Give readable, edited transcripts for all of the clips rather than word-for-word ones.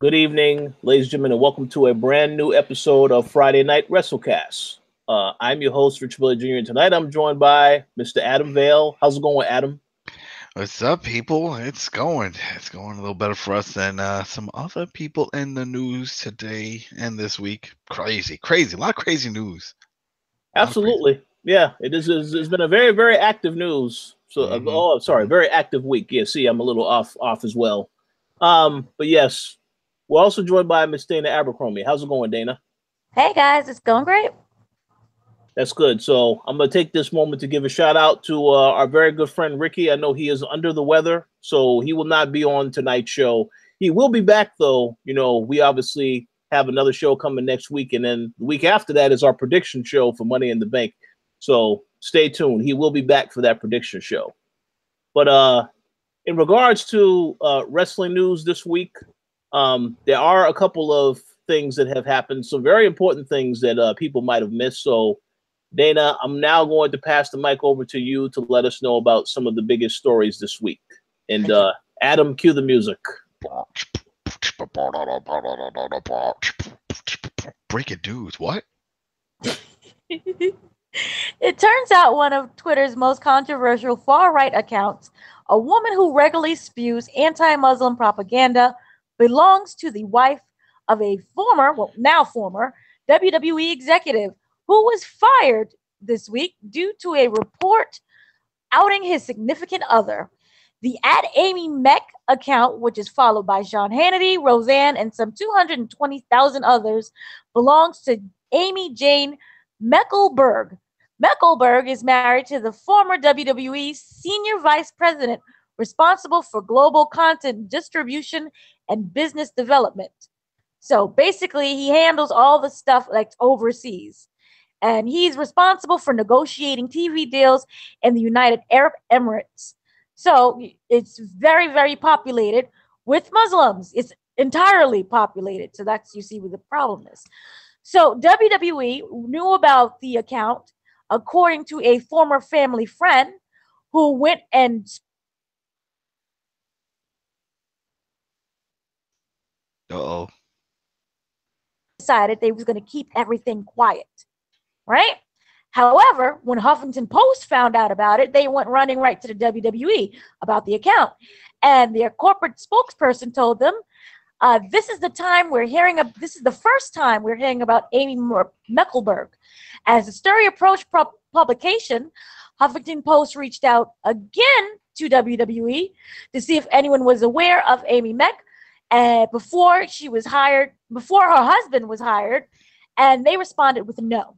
Good evening, ladies and gentlemen, and welcome to a brand new episode of Friday Night WrestleCast. I'm your host, Rich Billy Jr., and tonight I'm joined by Mr. Adam Vale. How's it going, Adam? What's up, people? It's going a little better for us than some other people in the news today and this week. Crazy, a lot of crazy news. Absolutely. Yeah, it is. It's been a very, very active news. So, very active week. Yeah, see, I'm a little off as well. But yes, we're also joined by Miss Dana Abercrombie. How's it going, Dana? Hey guys, it's going great. That's good. So I'm going to take this moment to give a shout out to our very good friend Ricky. I know he is under the weather, so he will not be on tonight's show. He will be back, though. You know, we obviously have another show coming next week, and then the week after that is our prediction show for Money in the Bank. So stay tuned. He will be back for that prediction show. But in regards to wrestling news this week, there are a couple of things that have happened, some very important things that people might have missed. So Dana, I'm now going to pass the mic over to you to let us know about some of the biggest stories this week. And Adam, cue the music. Breaking news, what? It turns out one of Twitter's most controversial far-right accounts, a woman who regularly spews anti-Muslim propaganda, belongs to the wife of a now former WWE executive who was fired this week due to a report outing his significant other. The @AmyMeck account, which is followed by Sean Hannity, Roseanne, and some 220,000 others, belongs to Amy Jane Meckelberg. Meckelberg is married to the former WWE senior vice president responsible for global content distribution and business development. So basically, he handles all the stuff like overseas. And he's responsible for negotiating TV deals in the United Arab Emirates. So it's very, very populated with Muslims. It's entirely populated. So that's, you see, what the problem is. So WWE knew about the account, according to a former family friend who went and decided they was going to keep everything quiet. Right? However, when Huffington Post found out about it, they went running right to the WWE about the account. And their corporate spokesperson told them, this is the first time we're hearing about Amy Meckelberg. As the story approached publication, Huffington Post reached out again to WWE to see if anyone was aware of Amy Meck before her husband was hired, and they responded with no.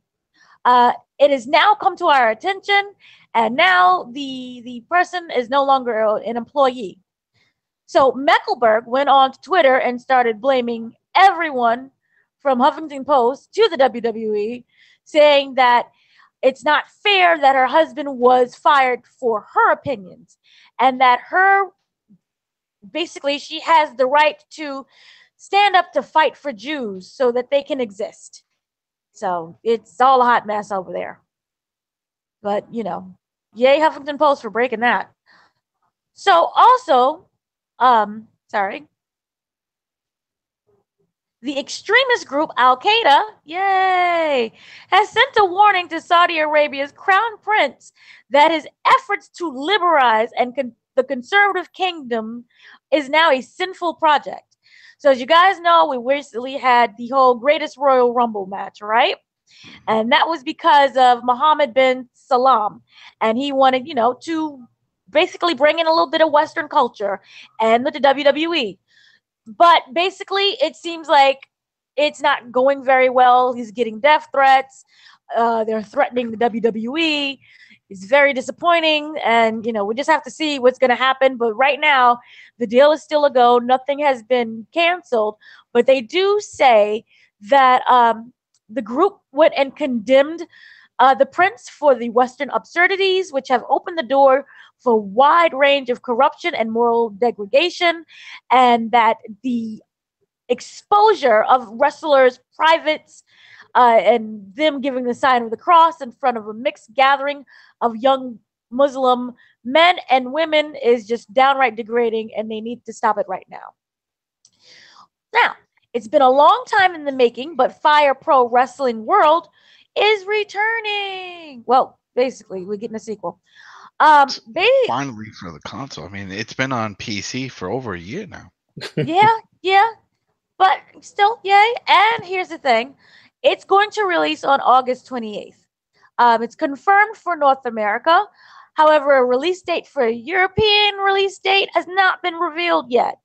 It has now come to our attention, and now the person is no longer an employee. So Meckelberg went on to Twitter and started blaming everyone from Huffington Post to the WWE, saying that it's not fair that her husband was fired for her opinions, and that she has the right to stand up to fight for Jews so that they can exist. So it's all a hot mess over there. But, yay Huffington Post for breaking that. So also, the extremist group Al-Qaeda, yay, has sent a warning to Saudi Arabia's crown prince that his efforts to liberalize the conservative kingdom is now a sinful project. So as you guys know, we recently had the whole Greatest Royal Rumble match, right? And that was because of Mohammed bin Salam. And he wanted, to basically bring in a little bit of Western culture and with the WWE. But basically, it seems like it's not going very well. He's getting death threats. They're threatening the WWE. It's very disappointing, and we just have to see what's going to happen. But right now, the deal is still a go. Nothing has been canceled, but they do say that the group went and condemned the prince for the Western absurdities, which have opened the door for a wide range of corruption and moral degradation, and that the exposure of wrestlers' privates and them giving the sign of the cross in front of a mixed gathering of young Muslim men and women is just downright degrading, and they need to stop it right now. Now, it's been a long time in the making, but Fire Pro Wrestling World is returning. Well, basically, we're getting a sequel. Finally for the console. I mean, it's been on PC for over a year now. yeah, but still, yay. And here's the thing. It's going to release on August 28th. It's confirmed for North America. However, a release date for a European release date has not been revealed yet.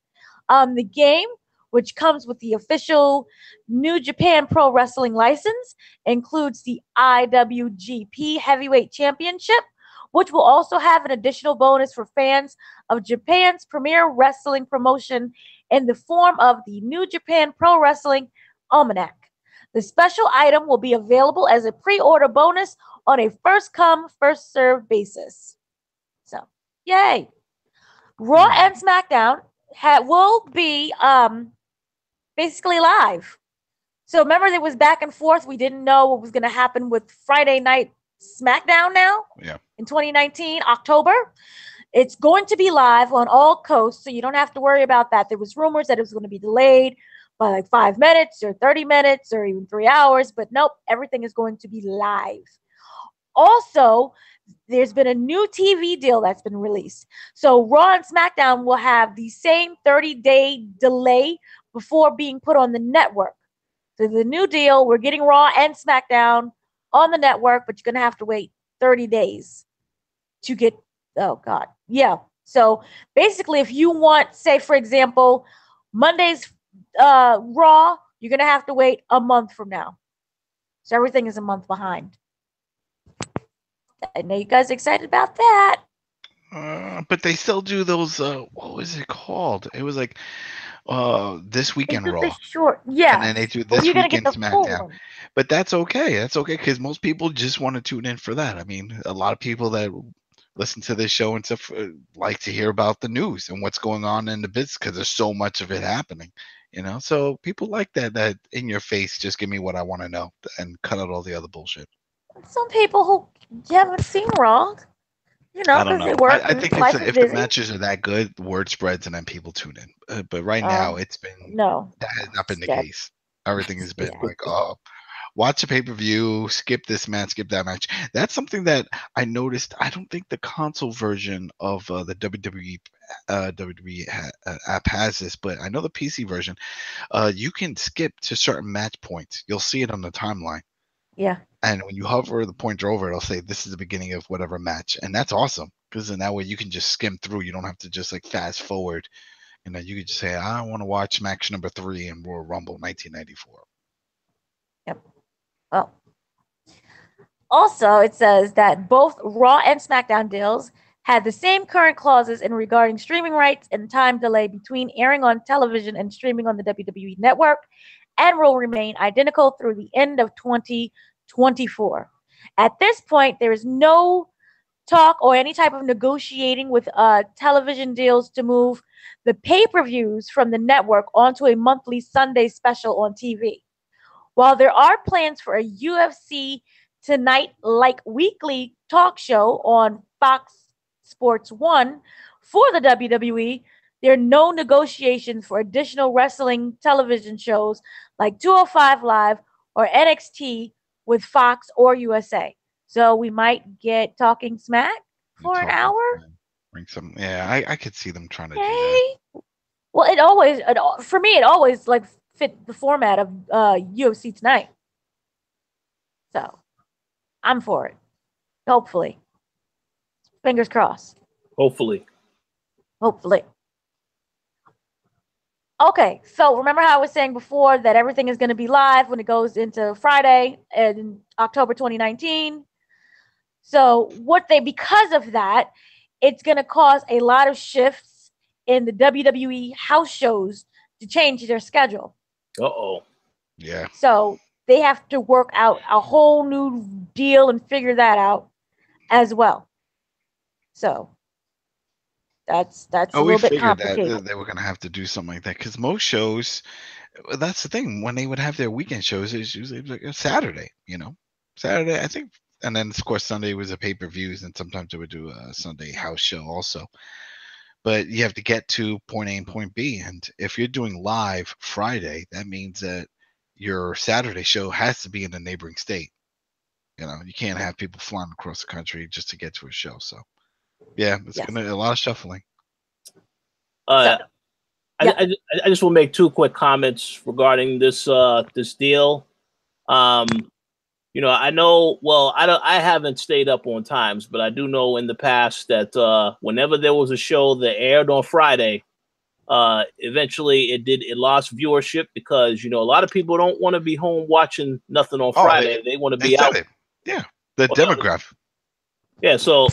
The game, which comes with the official New Japan Pro Wrestling license, includes the IWGP Heavyweight Championship, which will also have an additional bonus for fans of Japan's premier wrestling promotion in the form of the New Japan Pro Wrestling Almanac. The special item will be available as a pre-order bonus on a first-come, first-served basis. So, yay. Raw and SmackDown will be basically live. So remember, there was back and forth. We didn't know what was going to happen with Friday Night SmackDown now. Yeah. In 2019, October. It's going to be live on all coasts, so you don't have to worry about that. There was rumors that it was going to be delayed by like 5 minutes or 30 minutes or even 3 hours, but nope, everything is going to be live. Also, there's been a new TV deal that's been released. So Raw and SmackDown will have the same 30-day delay before being put on the network. So the new deal, we're getting Raw and SmackDown on the network, but you're going to have to wait 30 days to get, oh God. Yeah. So basically, if you want, say, for example, Monday's Raw, you're going to have to wait a month from now. So everything is a month behind. I know you guys are excited about that. But they still do those, what was it called? It was like This Weekend Raw. Short, yeah. And then they do This Weekend SmackDown. One. But that's okay. That's okay because most people just want to tune in for that. I mean, a lot of people that listen to this show and stuff like to hear about the news and what's going on in the bits because there's so much of it happening. You know, so people like that in your face, just give me what I want to know and cut out all the other bullshit. Some people who haven't seen Raw, you know, because they work. I think if the matches are that good, word spreads and then people tune in. But right now, it's been that has not been the case. Everything has been like, oh, watch a pay-per-view, skip this match, skip that match. That's something that I noticed. I don't think the console version of the WWE app has this, but I know the PC version. You can skip to certain match points. You'll see it on the timeline. Yeah. And when you hover the pointer over, it'll say this is the beginning of whatever match, and that's awesome because then that way you can just skim through. You don't have to just like fast forward, and then you can just say, I want to watch match number 3 in Royal Rumble 1994. Yep. Well, also it says that both Raw and SmackDown deals had the same current clauses in regarding streaming rights and time delay between airing on television and streaming on the WWE Network, and will remain identical through the end of 2024. At this point, there is no talk or any type of negotiating with television deals to move the pay-per-views from the network onto a monthly Sunday special on TV. While there are plans for a UFC Tonight-like weekly talk show on Fox Sports 1 for the WWE, there are no negotiations for additional wrestling television shows like 205 Live or NXT with Fox or USA. So we might get Talking Smack for an hour. Bring some, I could see them trying to do that. Well, for me, it always like fit the format of UFC Tonight. So I'm for it. Hopefully. Fingers crossed. Hopefully. Okay, so remember how I was saying before that everything is going to be live when it goes into Friday in October 2019? So because of that, it's going to cause a lot of shifts in the WWE house shows to change their schedule. Uh-oh. Yeah. So they have to work out a whole new deal and figure that out as well. So that's a little bit complicated. That they were going to have to do something like that because most shows, that's the thing, when they would have their weekend shows, it's usually like a Saturday, Saturday, I think. And then, of course, Sunday was a pay-per-views, and sometimes they would do a Sunday house show also. but you have to get to point A and point B. And if you're doing live Friday, that means that your Saturday show has to be in a neighboring state. You can't have people flying across the country just to get to a show. So, yeah, it's gonna a lot of shuffling. I just will make 2 quick comments regarding this this deal. I know. Well, I haven't stayed up on times, but I do know in the past that whenever there was a show that aired on Friday, eventually it lost viewership because a lot of people don't want to be home watching nothing on Friday. They want to be out. Yeah, the demographic. Yeah, so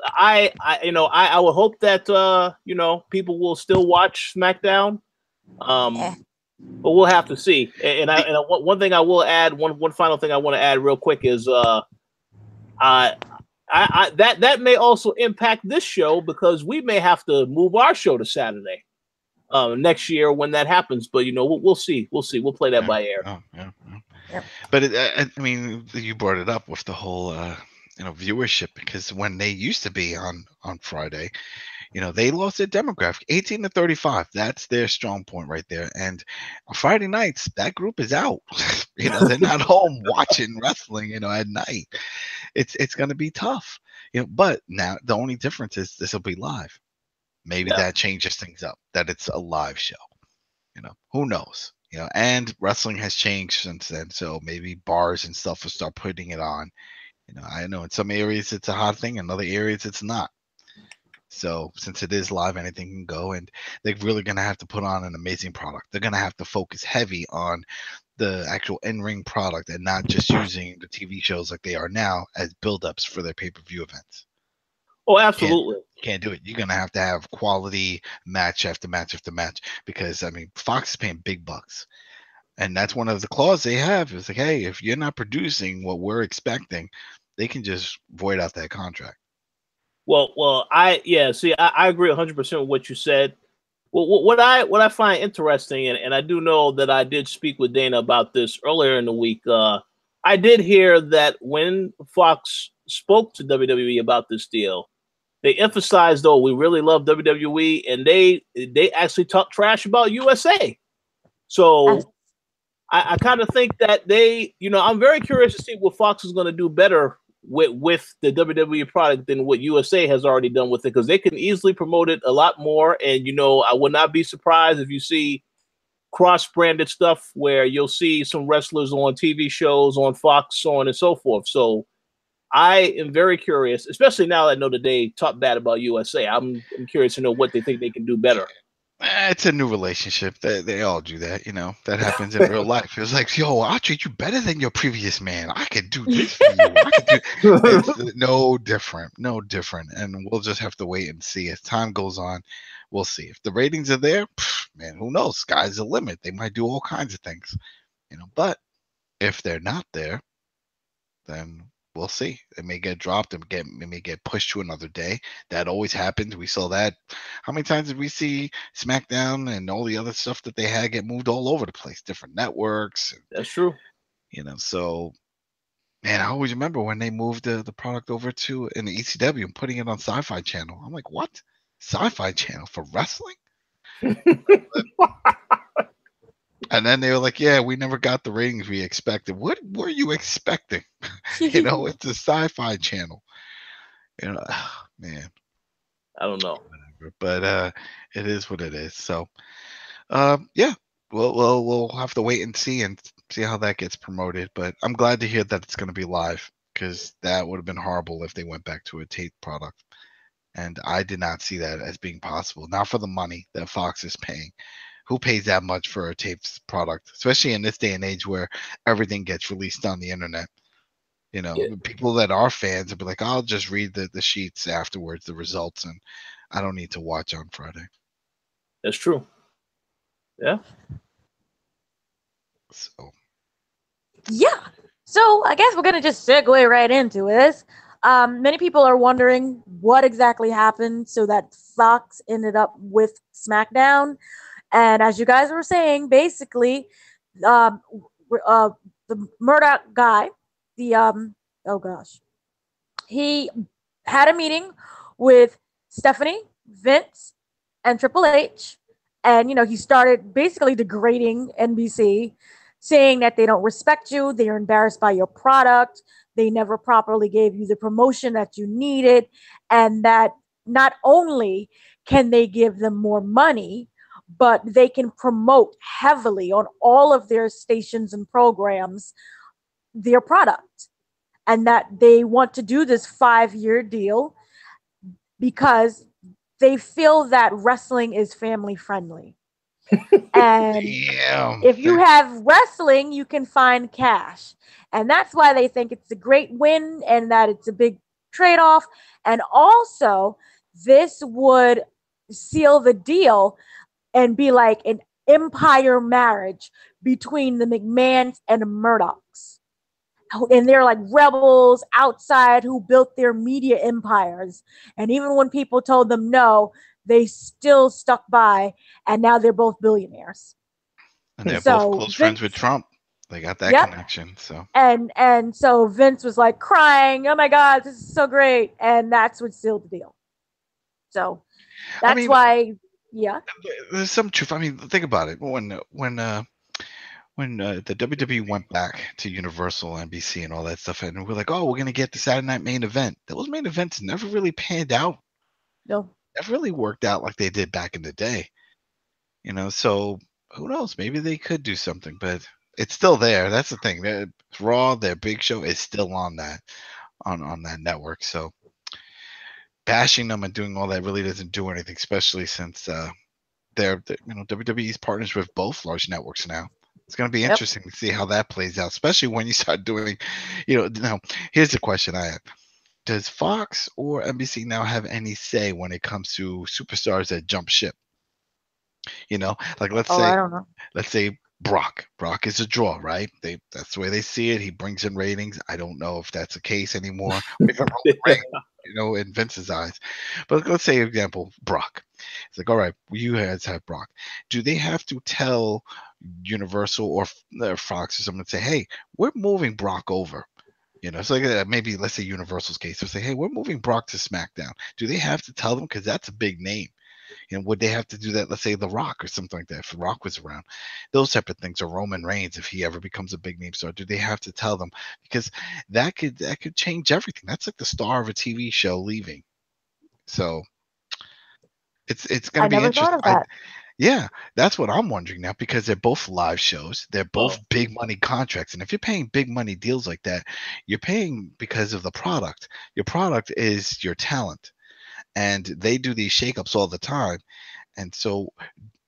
I would hope that people will still watch SmackDown. But we'll have to see. And one thing I will add, one final thing I want to add real quick is that may also impact this show because we may have to move our show to Saturday next year when that happens. But we'll see. We'll play that by ear. Oh, yeah. Yep. But I mean, you brought it up with the whole viewership, because when they used to be on Friday, they lost their demographic, 18 to 35. That's their strong point right there. And on Friday nights, that group is out. They're not home watching wrestling, at night. It's going to be tough. But now the only difference is this will be live. Maybe that changes things up, that it's a live show. Who knows? And wrestling has changed since then. So maybe bars and stuff will start putting it on. I know in some areas it's a hot thing, in other areas it's not. So since it is live, anything can go, and they're really going to have to put on an amazing product. They're going to have to focus heavy on the actual in-ring product and not just using the TV shows like they are now as build-ups for their pay-per-view events. Oh, absolutely. Can't do it. You're going to have quality match after match after match, because, Fox is paying big bucks. And that's one of the clauses they have. It's like, hey, if you're not producing what we're expecting, they can just void out that contract. Well, I agree 100% with what you said. Well, what I find interesting, and I do know that I did speak with Dana about this earlier in the week. I did hear that when Fox spoke to WWE about this deal, they emphasized, though, we really love WWE, and they actually talk trash about USA. So I kind of think that they, I'm very curious to see what Fox is going to do better with the WWE product than what USA has already done with it, because they can easily promote it a lot more. And I would not be surprised if you see cross-branded stuff where you'll see some wrestlers on TV shows on Fox, so on and so forth. So I am very curious, especially now that I know that they talk bad about USA. I'm curious to know what they think they can do better. It's a new relationship. They all do that, That happens in real life. It's like, yo, I'll treat you better than your previous man. I could do this for you. It's no different. And we'll just have to wait and see. As time goes on, we'll see. If the ratings are there, man, who knows? Sky's the limit. They might do all kinds of things, But if they're not there, then we'll see. It may get dropped. It may get pushed to another day. That always happens. We saw that. How many times did we see SmackDown and all the other stuff that they had get moved all over the place? Different networks. That's true. So, man, I always remember when they moved the product over to in the ECW and putting it on Sci-Fi Channel. I'm like, what? Sci-Fi Channel for wrestling? And then they were like, yeah, we never got the ratings we expected. What were you expecting? It's a Sci-Fi Channel. Man. I don't know. Whatever. But it is what it is. So, yeah, we'll have to wait and see how that gets promoted. But I'm glad to hear that it's going to be live, because that would have been horrible if they went back to a tape product. And I did not see that as being possible. Not for the money that Fox is paying. Who pays that much for a taped product, especially in this day and age where everything gets released on the internet? People that are fans will be like, I'll just read the sheets afterwards, the results, and I don't need to watch on Friday. That's true. Yeah. So I guess we're going to just segue right into this. Many people are wondering what exactly happened so that Fox ended up with SmackDown. And as you guys were saying, basically, the Murdoch guy, he had a meeting with Stephanie, Vince, and Triple H. And, he started basically degrading NBC, saying that they don't respect you, they're embarrassed by your product, they never properly gave you the promotion that you needed, and that not only can they give them more money, but they can promote heavily on all of their stations and programs their product. And that they want to do this 5-year deal because they feel that wrestling is family friendly. And Damn. if you have wrestling, you can find cash. And that's why they think it's a great win and that it's a big trade off. And also, this would seal the deal and be like an empire marriage between the McMahons and the Murdochs. And they're like rebels outside who built their media empires. And even when people told them no, they still stuck by, and now they're both billionaires. And they're So both close friends with Trump. They got that Yep. connection. So And so Vince was like crying, "Oh my God, this is so great!" And that's what sealed the deal. So that's why, yeah. there's some truth. I mean, think about it. When the WWE went back to Universal, NBC, and all that stuff, and we're like, oh, we're gonna get the Saturday Night main event. Those main events never really panned out. No. Never really worked out like they did back in the day. So who knows? Maybe they could do something, but it's still there. That's the thing. Raw, their big show, is still on that network. So bashing them and doing all that really doesn't do anything, especially since they're WWE's partners with both large networks now. It's going to be interesting to see how that plays out, especially when you start doing, now here's the question I have. Does Fox or NBC now have any say when it comes to superstars that jump ship? Like let's say, I don't know. Let's say Brock. Brock is a draw, right? That's the way they see it. He brings in ratings. I don't know if that's the case anymore. In Vince's eyes. But let's say, for example, Brock. It's like, all right, you guys have Brock. Do they have to tell Universal or Fox or someone to say, hey, we're moving Brock over? So like maybe let's say Universal's case, they'll say, hey, we're moving Brock to SmackDown. Do they have to tell them? Because that's a big name. Would they have to do that? Let's say The Rock or something like that. If The Rock was around, those type of things, or Roman Reigns, if he ever becomes a big name star, do they have to tell them? Because that could change everything. That's like the star of a TV show leaving. So it's going to be interesting. Thought of that. Yeah, that's what I'm wondering now, because they're both live shows. They're both big money contracts. And if you're paying big money deals like that, you're paying because of the product. Your product is your talent. And they do these shakeups all the time. And so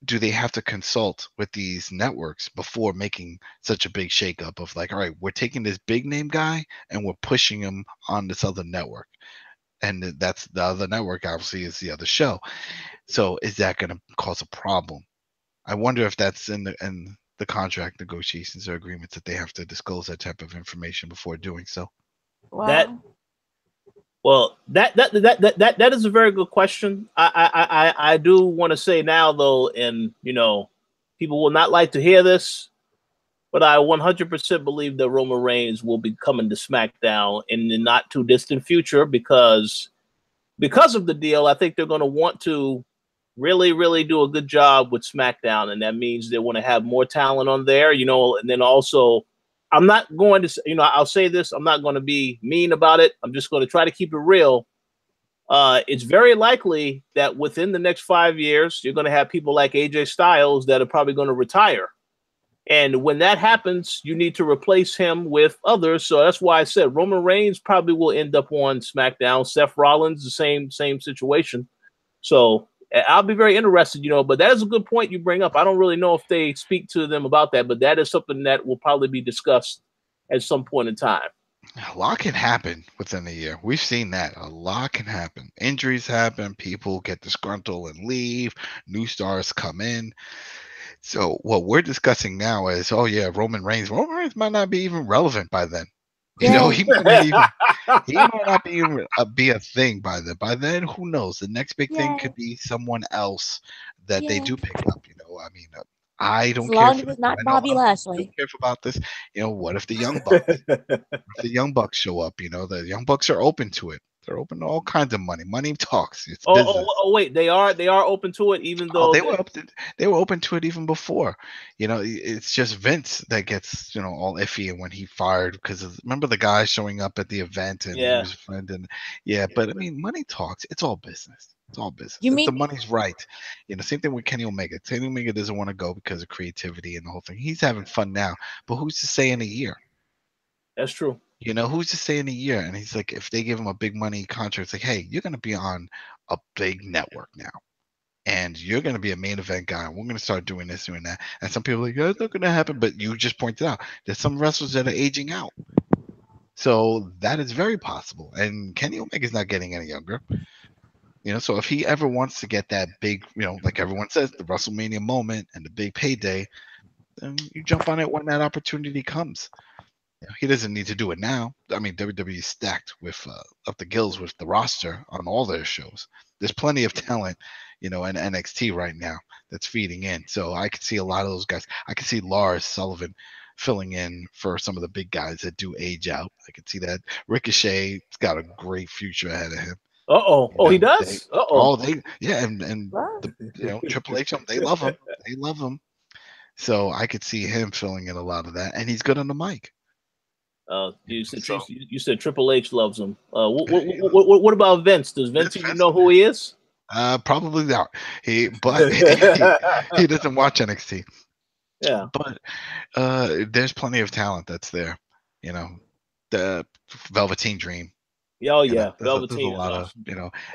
do they have to consult with these networks before making such a big shakeup of like, all right, we're taking this big name guy and we're pushing him on this other network. And that's the other network, obviously, is the other show. So is that going to cause a problem? I wonder if that's in the contract negotiations or agreements that they have to disclose that type of information before doing so. Wow. That is a very good question. I do want to say now, though, and people will not like to hear this, but I 100% believe that Roman Reigns will be coming to SmackDown in the not too distant future because of the deal. I think they're going to want to really, really do a good job with SmackDown, and that means they want to have more talent on there, and then also, I'm not going to, I'll say this, I'm not going to be mean about it. I'm just going to try to keep it real. It's very likely that within the next 5 years, you're going to have people like AJ Styles that are probably going to retire. And when that happens, you need to replace him with others. So that's why I said Roman Reigns probably will end up on SmackDown. Seth Rollins, the same situation. So I'll be very interested, but that is a good point you bring up. I don't really know if they speak to them about that, but that is something that will probably be discussed at some point in time. A lot can happen within a year. We've seen that. A lot can happen. Injuries happen. People get disgruntled and leave. New stars come in. So what we're discussing now is, Roman Reigns. Roman Reigns might not be even relevant by then. He might not be a thing by then. By then, who knows? The next big thing could be someone else that they do pick up. I don't care. As long as it's not Bobby Lashley. I don't care about this. What if the Young Bucks? If the Young Bucks show up? The Young Bucks are open to it. They're open to all kinds of money. Money talks. It's Oh, business. wait, they are open to it, even Oh, though they were open to it even before. It's just Vince that gets all iffy, and when he fired because remember the guy showing up at the event and he was a friend and but I mean money talks. It's all business. It's all business. You If mean the money's right, same thing with Kenny Omega. Kenny Omega doesn't want to go because of creativity and the whole thing. He's having fun now, but who's to say in a year? that's true. Who's to say in a year? And he's like, if they give him a big money contract, it's like, hey, you're going to be on a big network now. And you're going to be a main event guy. And we're going to start doing this, doing that. And some people are like, that's not going to happen. But you just pointed out there's some wrestlers that are aging out. So that is very possible. And Kenny Omega's not getting any younger. So if he ever wants to get that big, like everyone says, the WrestleMania moment and the big payday, then you jump on it when that opportunity comes. He doesn't need to do it now. I mean, WWE is stacked with up the gills with the roster on all their shows. There's plenty of talent, in NXT right now that's feeding in. So I could see a lot of those guys. I could see Lars Sullivan filling in for some of the big guys that do age out. I could see that. Ricochet's got a great future ahead of him. He does. Triple H, they love him. They love him. So I could see him filling in a lot of that, and he's good on the mic. You said Triple H loves him. What about Vince? Does Vince even know who he is? Probably not. He doesn't watch NXT. Yeah, but there's plenty of talent that's there. The Velveteen Dream. Oh yeah, Velveteen. There's a lot of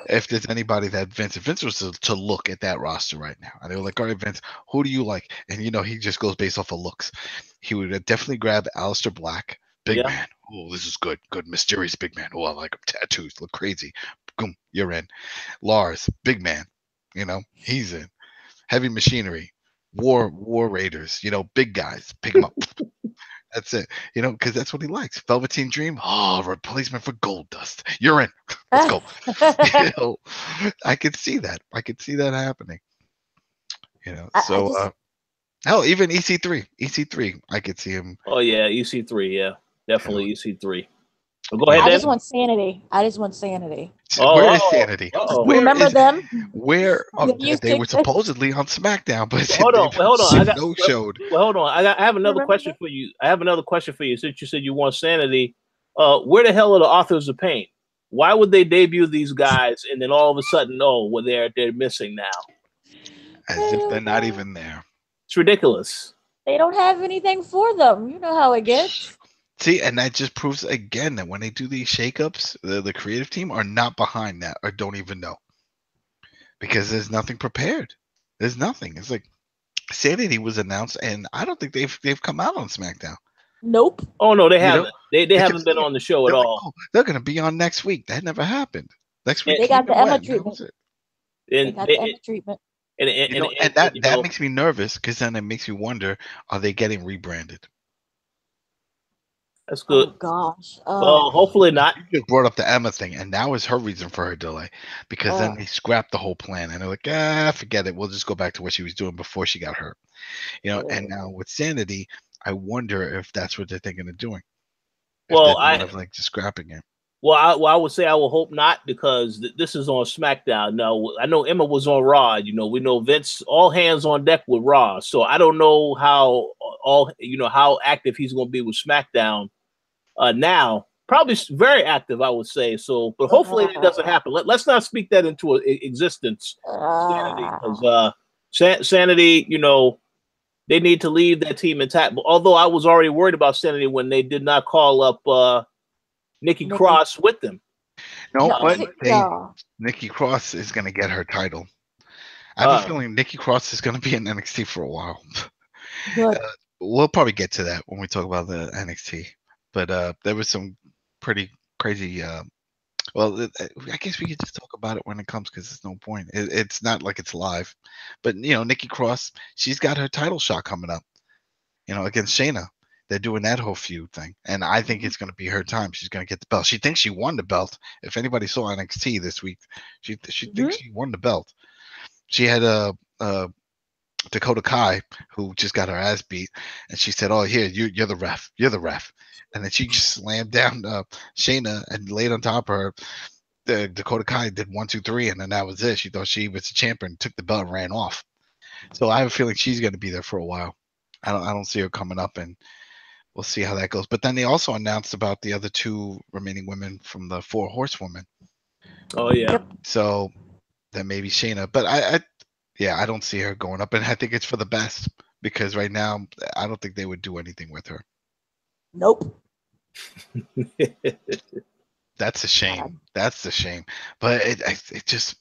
if there's anybody that if Vince was to look at that roster right now, and they were like, all right, Vince, who do you like? And he just goes based off of looks. He would definitely grab Aleister Black. Big man. Oh, this is good. Good, mysterious big man. Oh, I like him. Tattoos look crazy. Boom, you're in. Lars, big man. He's in. Heavy Machinery, War Raiders. Big guys. Pick him up. That's it. Because that's what he likes. Velveteen Dream. Oh, replacement for Gold Dust. You're in. Let's go. I could see that. I could see that happening. Hell, even EC3. EC3, I could see him. Oh yeah, EC3. Yeah. Definitely EC3. Go ahead. I just want sanity. Where is sanity? Remember them? Where they were supposedly on SmackDown, but hold on. Showed. Well, hold on. I have another question for you. Since you said you want sanity, where the hell are the Authors of Pain? Why would they debut these guys and then all of a sudden, they're missing now? As if they're not even there. It's ridiculous. They don't have anything for them. You know how it gets. See, and that just proves again that when they do these shakeups, the creative team are not behind that or don't even know. Because there's nothing prepared. There's nothing. It's like Sanity was announced, and I don't think they've come out on SmackDown. Nope. Oh no, they haven't. They haven't been on the show at all. They're going to be on next week. That never happened. Next week they got the Emma treatment. And that makes me nervous because then it makes me wonder: are they getting rebranded? That's good. Oh gosh. Well, hopefully not. You just brought up the Emma thing, and that was her reason for her delay, because then they scrapped the whole plan, and they're like, forget it. We'll just go back to what she was doing before she got hurt. And now with Sanity, I wonder if that's what they're thinking of doing. Well, just scrapping it. Well, I would say I will hope not, because this is on SmackDown. Now, I know Emma was on Raw. We know Vince, all hands on deck with Raw. So I don't know how active he's going to be with SmackDown. Now, probably very active, I would say. So, but hopefully it doesn't happen. Let's not speak that into existence. Sanity, they need to leave that team intact. But although I was already worried about Sanity when they did not call up Nikki Cross with them. Nikki Cross is going to get her title. I have a feeling Nikki Cross is going to be in NXT for a while. We'll probably get to that when we talk about the NXT. But there was some pretty crazy. I guess we could just talk about it when it comes, because there's no point. It's not like it's live. But Nikki Cross, she's got her title shot coming up. Against Shayna. They're doing that whole feud thing, and I think it's going to be her time. She's going to get the belt. She thinks she won the belt. If anybody saw NXT this week, she thinks she won the belt. She had Dakota Kai, who just got her ass beat, and she said, "Oh, here, you're the ref. You're the ref." And then she just slammed down Shayna and laid on top of her. the Dakota Kai did 1, 2, 3, and then that was it. She thought she was the champion, took the belt, and ran off. So I have a feeling she's going to be there for a while. I don't see her coming up, and we'll see how that goes. But then they also announced about the other 2 remaining women from the 4 Horsewomen. Oh yeah. So then maybe Shayna, but I don't see her going up, and I think it's for the best because right now I don't think they would do anything with her. Nope. That's a shame. That's the shame. But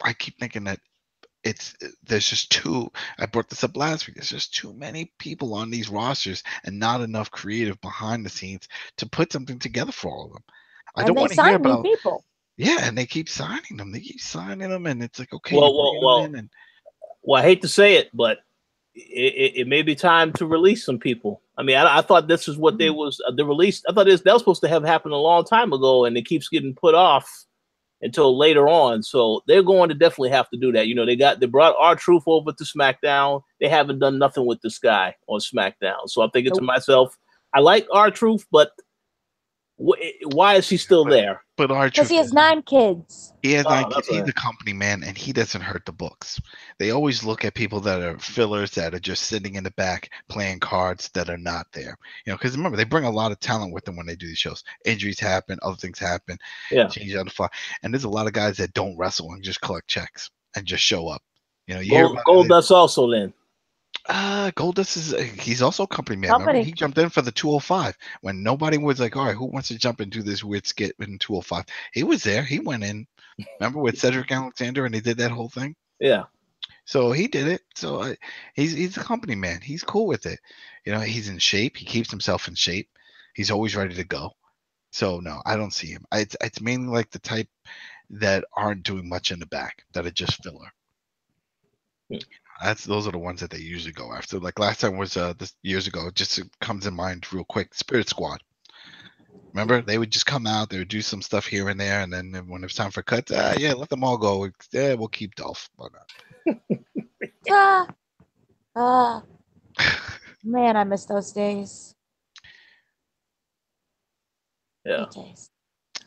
I keep thinking that there's just too. I brought this up last week. There's just too many people on these rosters and not enough creative behind the scenes to put something together for all of them. I don't want to hear about people. Yeah, and they keep signing them. They keep signing them, and it's like, okay, I hate to say it, but it may be time to release some people. I mean, I thought this is what they was the release. I thought that was supposed to have happened a long time ago, and it keeps getting put off until later on. So they're going to definitely have to do that. You know, they brought R-Truth over to SmackDown. They haven't done nothing with this guy on SmackDown. So I'm thinking to myself, I like R-Truth, but why is he still there? But R-Truth, because he has 9 kids. He has 9 kids. He's the company man, and he doesn't hurt the books. They always look at people that are fillers, that are just sitting in the back playing cards that are not there. You know, because remember, they bring a lot of talent with them when they do these shows. Injuries happen, other things happen. Yeah, change on the fly. And there's a lot of guys that don't wrestle and just collect checks and just show up. You know, Goldust also then. Goldust he's also a company man. Remember, he jumped in for the 205 when nobody was like, all right, who wants to jump and do this weird skit in 205? He was there. He went in. Remember with Cedric Alexander, and they did that whole thing. Yeah. So he did it. So he's a company man. He's cool with it. You know, he's in shape. He keeps himself in shape. He's always ready to go. So no, I don't see him. It's mainly like the type that aren't doing much in the back, that are just filler. Those are the ones that they usually go after. Like last time was this years ago. Just comes in mind real quick. Spirit Squad. Remember, they would just come out. They would do some stuff here and there, and then when it was time for cuts, let them all go. Yeah, we'll keep Dolph. Why not? Man, I miss those days. Yeah.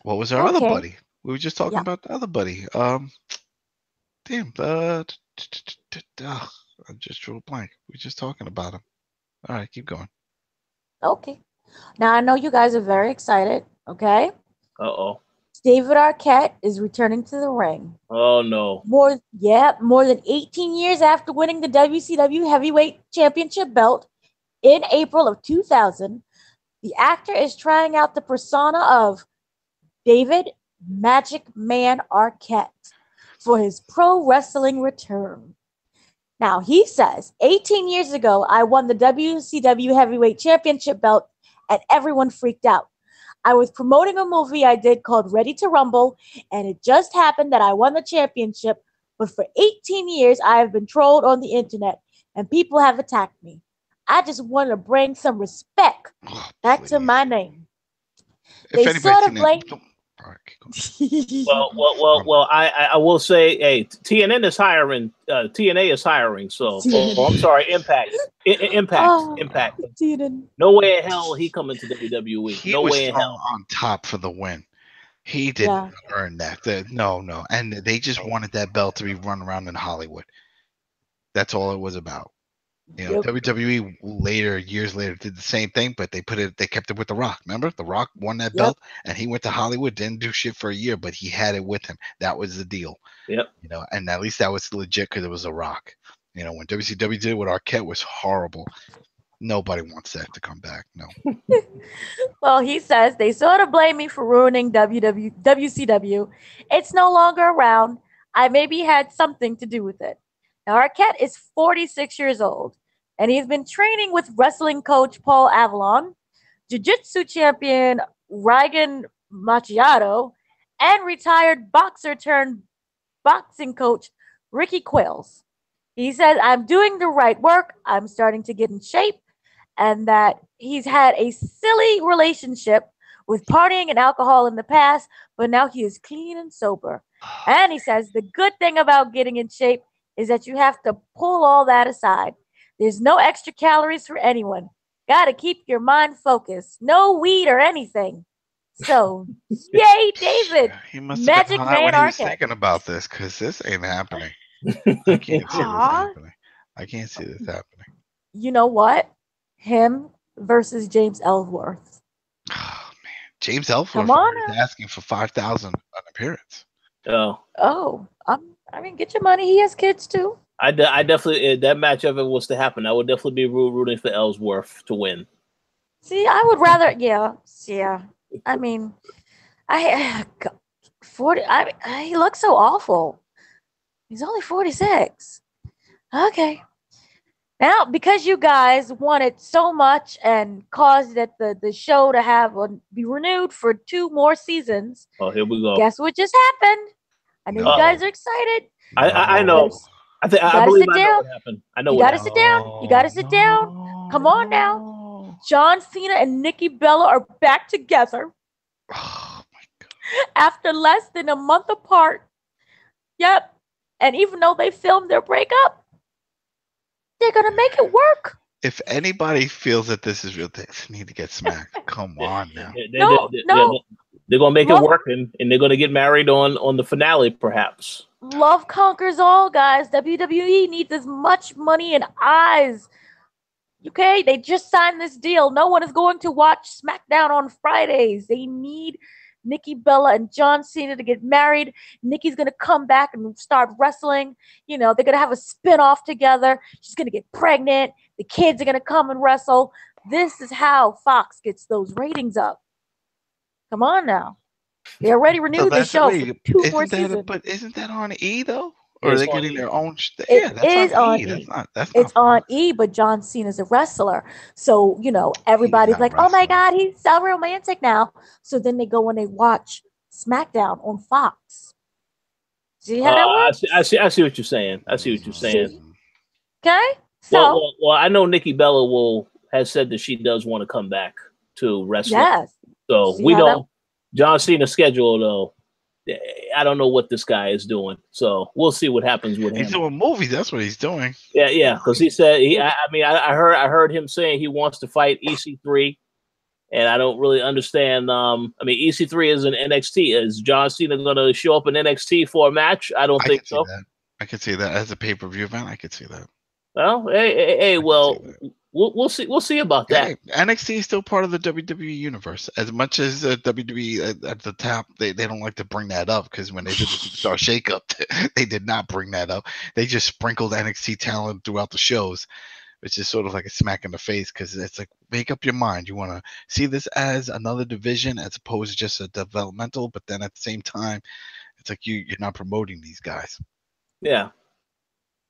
What was our other buddy? We were just talking about the other buddy. Damn. I just drew a blank. We were just talking about him. All right, keep going. Okay. Now I know you guys are very excited. Okay. Uh-oh. David Arquette is returning to the ring. Oh no. More than 18 years after winning the WCW Heavyweight Championship belt in April of 2000, the actor is trying out the persona of David Magic Man Arquette for his pro wrestling return. Now, he says, 18 years ago, I won the WCW Heavyweight Championship belt and everyone freaked out. I was promoting a movie I did called Ready to Rumble, and it just happened that I won the championship, but for 18 years, I have been trolled on the internet, and people have attacked me. I just want to bring some respect back to my name. They sort of blame... Well, I will say, hey, TNN is hiring. TNA is hiring. So, I'm sorry, Impact. Impact. TNN. No way in hell he coming to WWE. No way in hell. On top for the win. He didn't earn that. No, and they just wanted that belt to be run around in Hollywood. That's all it was about. You know, WWE years later, did the same thing, but they kept it with The Rock. Remember, The Rock won that belt, and he went to Hollywood, didn't do shit for a year, but he had it with him. That was the deal. Yep. You know, and at least that was legit because it was The Rock. You know, when WCW did it with Arquette was horrible. Nobody wants that to come back. No. Well, he says they sort of blame me for ruining WCW. It's no longer around. I maybe had something to do with it. Now, Arquette is 46 years old, and he's been training with wrestling coach Paul Avalon, jiu-jitsu champion Regan Macchiato, and retired boxer-turned-boxing coach Ricky Quills. He says, I'm doing the right work, I'm starting to get in shape, and that he's had a silly relationship with partying and alcohol in the past, but now he is clean and sober. And he says, the good thing about getting in shape is that you have to pull all that aside. There's no extra calories for anyone. Got to keep your mind focused. No weed or anything. So, yay, David! He must have Magic been hot Man when he was Arquette. thinking about this, because this ain't happening. I can't see this Aw. happening. I can't see this happening. You know what? Him versus James Ellsworth. Oh man, James Ellsworth Come on is now. asking for 5,000 an appearance. Oh, Oh, I mean, get your money. He has kids too. I definitely, that match if it was to happen, I would definitely be rooting for Ellsworth to win. See, I would rather, yeah. I mean, 40. He looks so awful. He's only 46. Okay. Now, because you guys wanted so much and caused that the show to be renewed for 2 more seasons. Oh, here we go. Guess what just happened? I know No. you guys are excited. I know. I believe I know what happened. I know You what gotta happened. sit down. You gotta sit down. Come on now. John Cena and Nikki Bella are back together Oh my god. after less than a month apart. Yep. And even though they filmed their breakup, they're gonna make it work. If anybody feels that this is real, they need to get smacked. Come on now. No. They're gonna make Love- it work, and they're gonna get married on the finale, perhaps. Love conquers all, guys. WWE needs as much money and eyes. Okay, they just signed this deal. No one is going to watch SmackDown on Fridays. They need Nikki Bella and John Cena to get married. Nikki's going to come back and start wrestling. You know, they're going to have a spin-off together. She's going to get pregnant. The kids are going to come and wrestle. This is how Fox gets those ratings up. Come on now. They already renewed the show for 2 more seasons. But isn't that on E though? Or Yeah, are they it's on getting E. their own? It That's is on E. E. That's It's not on Fox. E, but John Cena's a wrestler. So, you know, everybody's not like, oh my wrestling. God, he's so romantic now. So then they go and they watch SmackDown on Fox. See how that works? I see what you're saying. I see what you're saying. Okay? So, Well, I know Nikki Bella has said that she does want to come back to wrestling. yes. So See we how don't. John Cena's schedule, though, I don't know what this guy is doing. So we'll see what happens with him. He's doing movies. That's what he's doing. Yeah, because he said I heard him saying he wants to fight EC3, and I don't really understand. EC3 is an NXT. Is John Cena going to show up in NXT for a match? I don't think so. I could see that as a pay-per-view event. I could see that. Well, hey, well, we'll see. We'll see about that. Hey, NXT is still part of the WWE universe. As much as WWE at the top, they don't like to bring that up, because when they did the Superstar Shakeup, they did not bring that up. They just sprinkled NXT talent throughout the shows, which is sort of like a smack in the face, because it's like, make up your mind. You want to see this as another division as opposed to just a developmental, but then at the same time, it's like you're not promoting these guys. Yeah.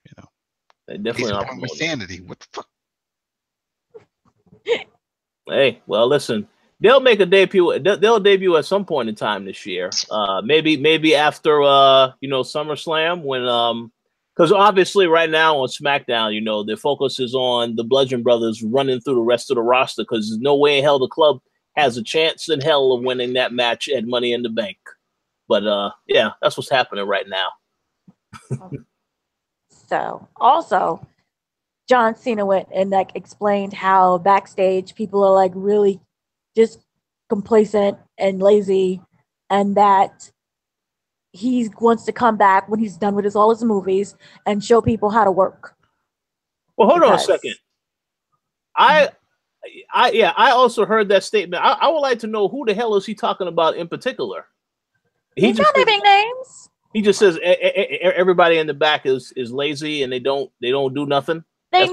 You know. They definitely are promoting sanity. What the fuck? Hey, well, listen, they'll make a debut. They'll debut at some point in time this year. Maybe after SummerSlam, when because obviously right now on SmackDown, their focus is on the Bludgeon Brothers running through the rest of the roster, because there's no way in hell the club has a chance in hell of winning that match at Money in the Bank. But yeah, that's what's happening right now. So, also, John Cena went and explained how backstage people are really just complacent and lazy, and that he wants to come back when he's done with all his movies and show people how to work. Well, hold on a second. I also heard that statement. I would like to know, who the hell is he talking about in particular? He's not naming names. He just says everybody in the back is lazy and they don't do nothing. They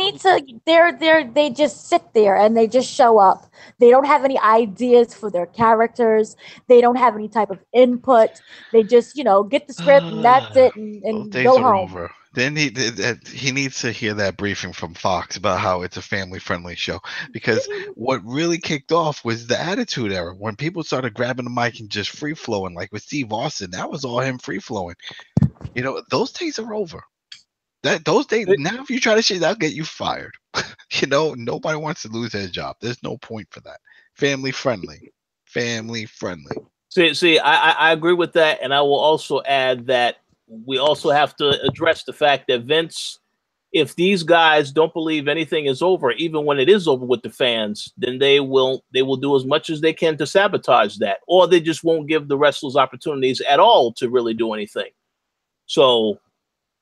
just sit there and they just show up. They don't have any ideas for their characters. They don't have any type of input. They just, get the script and that's it, and go home. Over. Then he needs to hear that briefing from Fox about how it's a family-friendly show, because what really kicked off was the Attitude Era, when people started grabbing the mic and just free-flowing, like with Steve Austin. That was all him free-flowing. Those days are over. Those days, now if you try to shit, that'll get you fired. Nobody wants to lose their job. There's no point for that. Family friendly. See, I agree with that, and I will also add that we also have to address the fact that Vince if these guys don't believe anything is over, even when it is over with the fans, then they will do as much as they can to sabotage that, or they just won't give the wrestlers opportunities at all to really do anything. So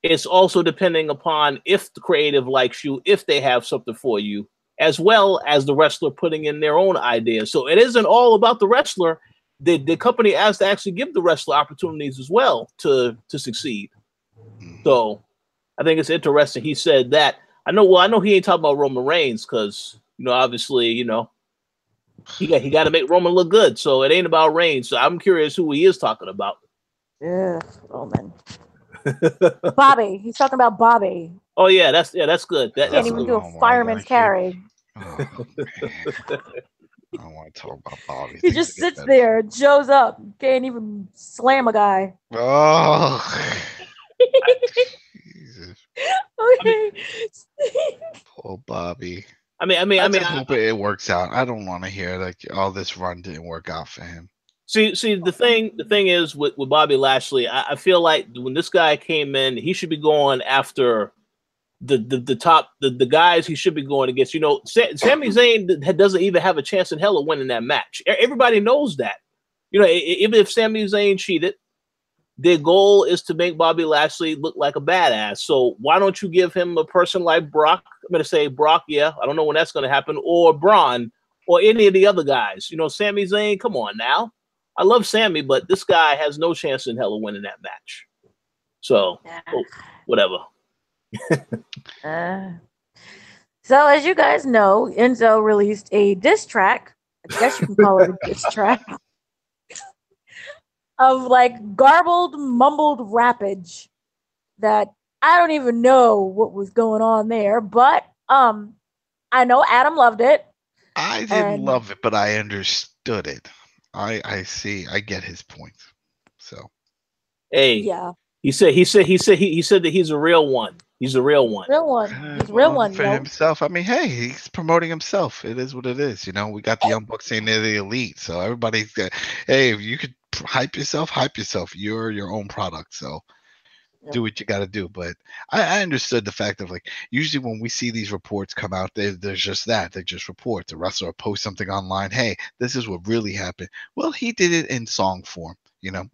it's also depending upon if the creative likes you, if they have something for you, as well as the wrestler putting in their own ideas. So it isn't all about the wrestler. The company has to actually give the wrestler opportunities as well to succeed. So I think it's interesting. He said that. I know he ain't talking about Roman Reigns because, obviously, he got to make Roman look good. So it ain't about Reigns. So I'm curious who he is talking about. Yeah, Roman. Bobby. He's talking about Bobby. Oh yeah, that's good. Can't even do a fireman's carry. Oh, I don't want to talk about Bobby. He just sits there, Joe's up, can't even slam a guy. Oh, Jesus. Okay. Poor Bobby. I hope it works out. I don't want to hear like all this run didn't work out for him. See, the thing is with Bobby Lashley, I feel like when this guy came in, he should be going after the top, the guys he should be going against. Sami Zayn doesn't even have a chance in hell of winning that match. Everybody knows that. Even if Sami Zayn cheated, their goal is to make Bobby Lashley look like a badass. So why don't you give him a person like Brock? I'm going to say Brock, yeah. I don't know when that's going to happen. Or Braun, or any of the other guys. Sami Zayn, come on now. I love Sami, but this guy has no chance in hell of winning that match. So, whatever. So, as you guys know, Enzo released a diss track. I guess you can call it a diss track. Of like garbled, mumbled rappage that I don't even know what was going on there. But I know Adam loved it. I didn't love it, but I understood it. I see. I get his point. So, hey, yeah. He said that he's a real one. He's a real one. Real one. He's a real one for himself. I mean, hey, he's promoting himself. It is what it is. We got the Young Bucks saying they're the elite, so everybody's got. Hey, if you could hype yourself. You're your own product, so. Do what you got to do. But I understood the fact of like, usually when we see these reports come out, there's just that. They're just reports. A wrestler will post something online. Hey, this is what really happened. Well, he did it in song form.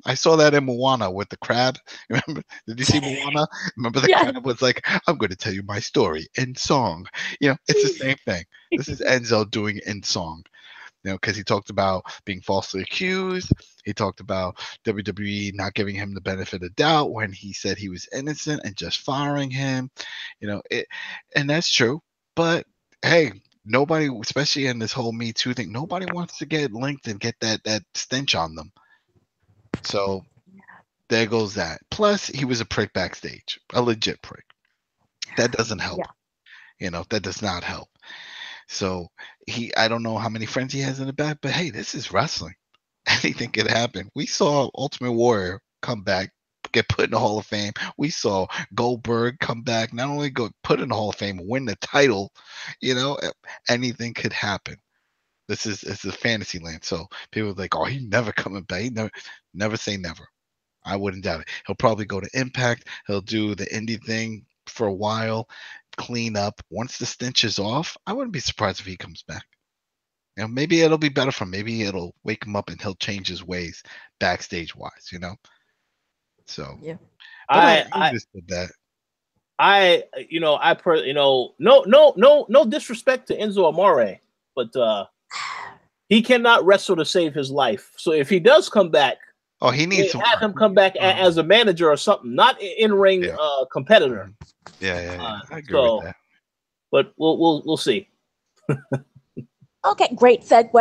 I saw that in Moana with the crab. Remember? Did you see Moana? Remember the crab was like, I'm going to tell you my story in song. It's the same thing. This is Enzo doing it in song. Because he talked about being falsely accused. He talked about WWE not giving him the benefit of doubt when he said he was innocent and just firing him. And that's true. But hey, nobody, especially in this whole Me Too thing, nobody wants to get linked and get that stench on them. So there goes that. Plus, he was a prick backstage, a legit prick. That doesn't help. That does not help. So I don't know how many friends he has in the back, but hey, this is wrestling. Anything could happen. We saw Ultimate Warrior come back, get put in the Hall of Fame. We saw Goldberg come back, not only go put in the Hall of Fame, win the title. Anything could happen. It's a fantasy land. So people are like, oh, he's never coming back. He never say never. I wouldn't doubt it. He'll probably go to Impact. He'll do the indie thing for a while, clean up. Once the stench is off, I wouldn't be surprised if he comes back. Maybe it'll be better for him. Maybe it'll wake him up and he'll change his ways backstage wise, So yeah, I understood that. No disrespect to Enzo Amore, but he cannot wrestle to save his life. So if he does come back, he needs to have him come back as a manager or something, not in ring competitor. Yeah. I agree with that. But we'll see. Okay, great segue.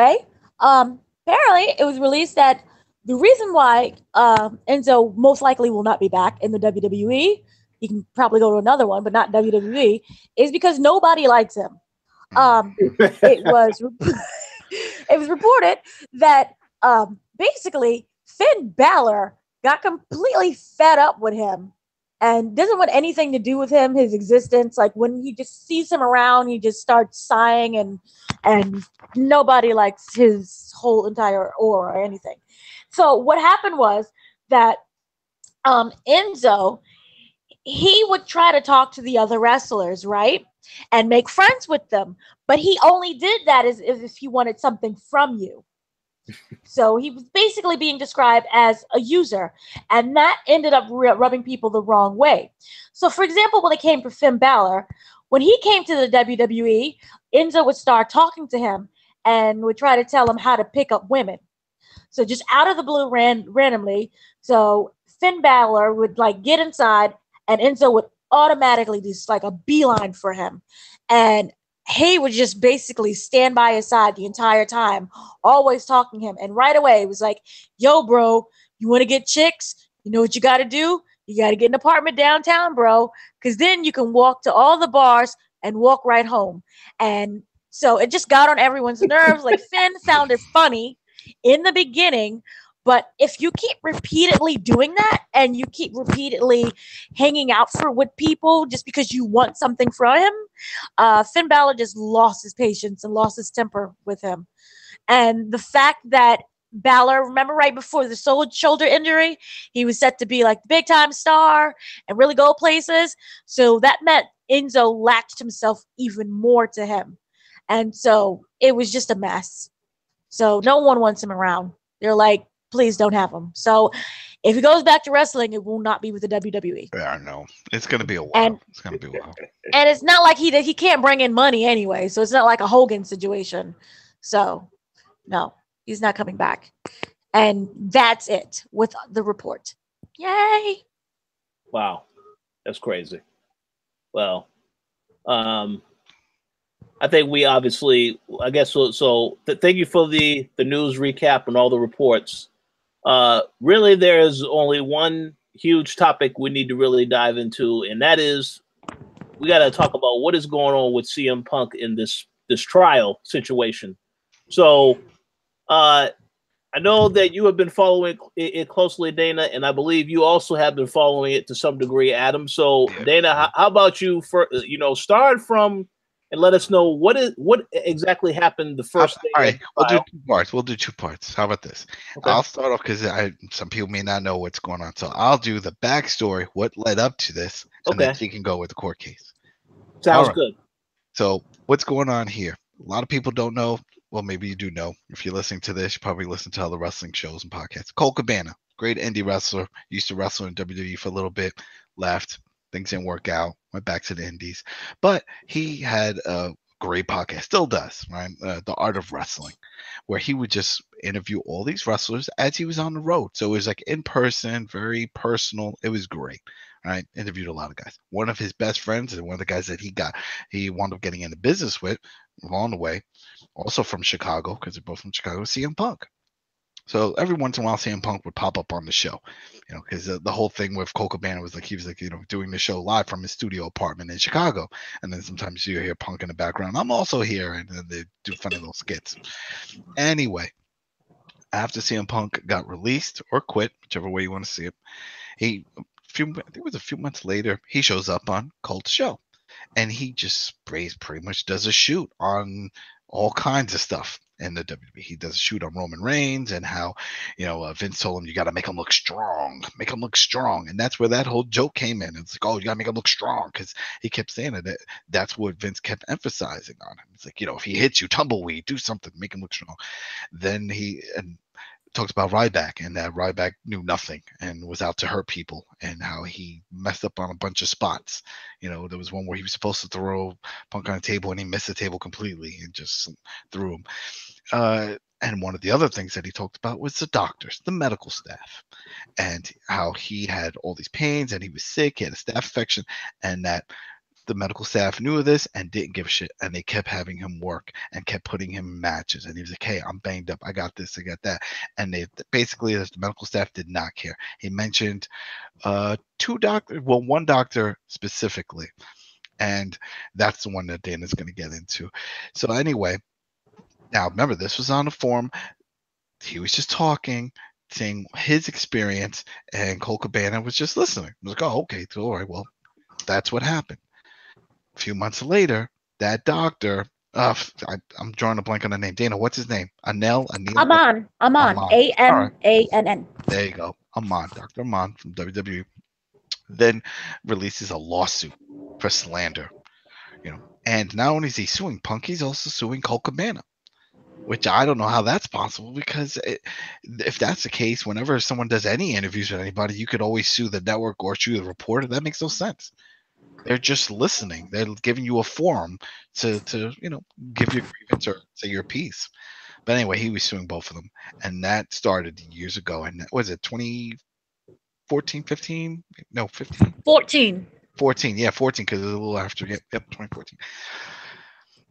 Apparently, it was released that the reason why Enzo most likely will not be back in the WWE, he can probably go to another one, but not WWE, is because nobody likes him. It was reported that basically Finn Balor got completely fed up with him and doesn't want anything to do with him, his existence. Like when he just sees him around, he just starts sighing and nobody likes his whole entire aura or anything. So what happened was that Enzo, he would try to talk to the other wrestlers, right? And make friends with them. But he only did that as if he wanted something from you. So he was basically being described as a user, and that ended up rubbing people the wrong way. So, for example, when it came to Finn Balor, when he came to the WWE, Enzo would start talking to him and would try to tell him how to pick up women. So just out of the blue, randomly, so Finn Balor would like get inside, and Enzo would automatically do like a beeline for him, and he would just basically stand by his side the entire time, always talking to him. And right away, it was like, yo, bro, you want to get chicks? You know what you got to do? You got to get an apartment downtown, bro, because then you can walk to all the bars and walk right home. And so it just got on everyone's nerves. Like, Finn sounded funny in the beginning, but if you keep repeatedly doing that and you keep repeatedly hanging out with people just because you want something from him, Finn Balor just lost his patience and lost his temper with him. And the fact that Balor, remember right before the shoulder injury, he was set to be like the big time star and really go places. So that meant Enzo latched himself even more to him. And so it was just a mess. So no one wants him around. They're like, please don't have him. So if he goes back to wrestling, it will not be with the WWE. Yeah, I know. It's going to be a while. It's going to be a while. And it's not like he can't bring in money anyway. So it's not like a Hogan situation. So no, he's not coming back. And that's it with the report. Yay. Wow. That's crazy. Well, I think we obviously, I guess, so thank you for the news recap and all the reports. Really, there's only one huge topic we need to really dive into, and that is we got to talk about what is going on with CM Punk in this trial situation. So I know that you have been following it closely, Dana, and I believe you also have been following it to some degree, Adam. So, Dana, how about you start from and let us know what exactly happened the first day. All right, we'll do two parts. How about this? Okay. I'll start off because some people may not know what's going on. So I'll do the backstory, what led up to this, and then you can go with the court case. Sounds good. So what's going on here? A lot of people don't know. Well, maybe you do know. If you're listening to this, you probably listen to other wrestling shows and podcasts. Colt Cabana, great indie wrestler, used to wrestle in WWE for a little bit, left. Things didn't work out, went back to the indies. But he had a great podcast, still does, right? The Art of Wrestling, where he would just interview all these wrestlers as he was on the road. So it was like in person, very personal. It was great, right? Interviewed a lot of guys. One of his best friends and one of the guys that he wound up getting into business with along the way, also from Chicago, because they're both from Chicago, CM Punk. So every once in a while, CM Punk would pop up on the show, because the whole thing with Colt Cabana was like he was like, doing the show live from his studio apartment in Chicago. And then sometimes you hear Punk in the background. I'm also here. And then they do funny little skits. Anyway, after CM Punk got released or quit, whichever way you want to see it, I think it was a few months later, he shows up on Colt's show. And he just pretty much does a shoot on all kinds of stuff in the WWE. He does a shoot on Roman Reigns and how, Vince told him, you got to make him look strong. And that's where that whole joke came in. It's like, oh, you got to make him look strong, because he kept saying it. That's what Vince kept emphasizing on him. It's like, if he hits you, tumbleweed, do something, make him look strong. Then he talks about Ryback, and that Ryback knew nothing and was out to hurt people, and how he messed up on a bunch of spots. There was one where he was supposed to throw Punk on a table and he missed the table completely and just threw him. And one of the other things that he talked about was the doctors, the medical staff, and how he had all these pains and he was sick, he had a staph infection, and that the medical staff knew of this and didn't give a shit, and they kept having him work and kept putting him in matches. And he was like, hey, I'm banged up, I got this, I got that. And they basically, the medical staff did not care. He mentioned one doctor specifically, and that's the one that Dana's going to get into. So anyway, now remember, this was on a forum. He was just talking, saying his experience, and Colt Cabana was just listening. He was like, oh, okay, all right, well, that's what happened. A few months later, that doctor, I'm drawing a blank on the name. Dana, what's his name? Anil? Amann. Amann. Right. There you go. Dr. Amann from WWE. then releases a lawsuit for slander. And not only is he suing Punk, he's also suing Colt Cabana, which I don't know how that's possible, because if that's the case, whenever someone does any interviews with anybody, you could always sue the network or sue the reporter. That makes no sense. They're just listening. They're giving you a forum to give your grievance or say your piece. But anyway, he was suing both of them, and that started years ago. And was it 2014, 15? No, 15. 14. 14, yeah, 14, because it was a little after. Yep, 2014.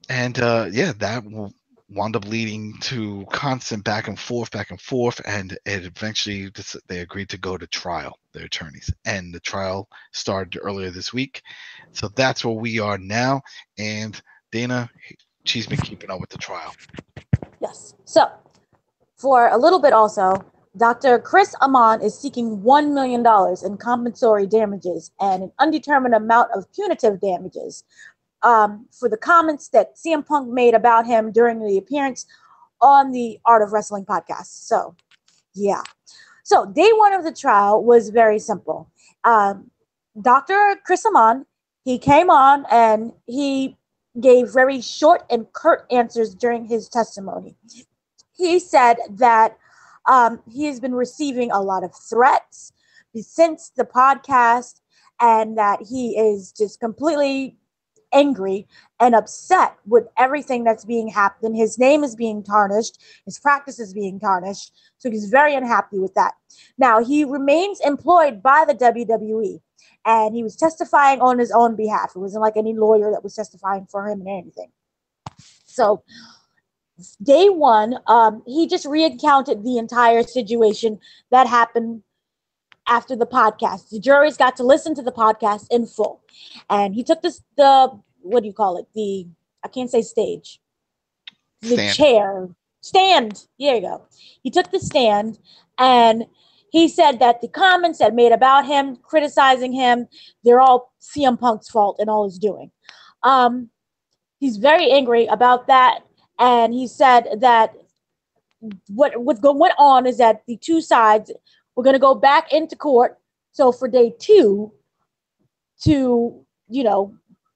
And that wound up leading to constant back and forth, and it eventually they agreed to go to trial, their attorneys, and the trial started earlier this week. So that's where we are now, and Dana, she's been keeping up with the trial. Yes. So, for a little bit also, Dr. Chris Amon is seeking $1 million in compensatory damages and an undetermined amount of punitive damages for the comments that CM Punk made about him during the appearance on the Art of Wrestling podcast. So, yeah. So, day one of the trial was very simple. Dr. Chris Amon, he came on and he gave very short and curt answers during his testimony. He said that he has been receiving a lot of threats since the podcast, and that he is just completely angry and upset with everything that's being happened. His name is being tarnished. His practice is being tarnished. So he's very unhappy with that. Now, he remains employed by the WWE, and he was testifying on his own behalf. It wasn't like any lawyer that was testifying for him or anything. So day one, he just recounted the entire situation that happened after the podcast. The juries got to listen to the podcast in full. And he took what do you call it? I can't say stage. The chair. Stand. There you go. He took the stand, and he said that the comments that made about him, criticizing him, they're all CM Punk's fault and all he's doing. He's very angry about that. And he said that what went on is that the two sides were going to go back into court. So for day two, to,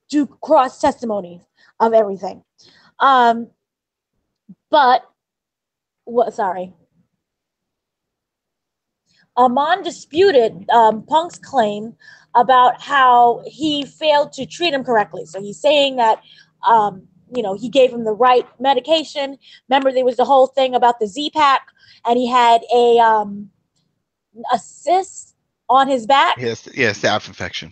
do cross testimony of everything. Amon disputed Punk's claim about how he failed to treat him correctly. So he's saying that he gave him the right medication. Remember, there was the whole thing about the Z-Pack, and he had a cyst on his back. Yes, staph infection.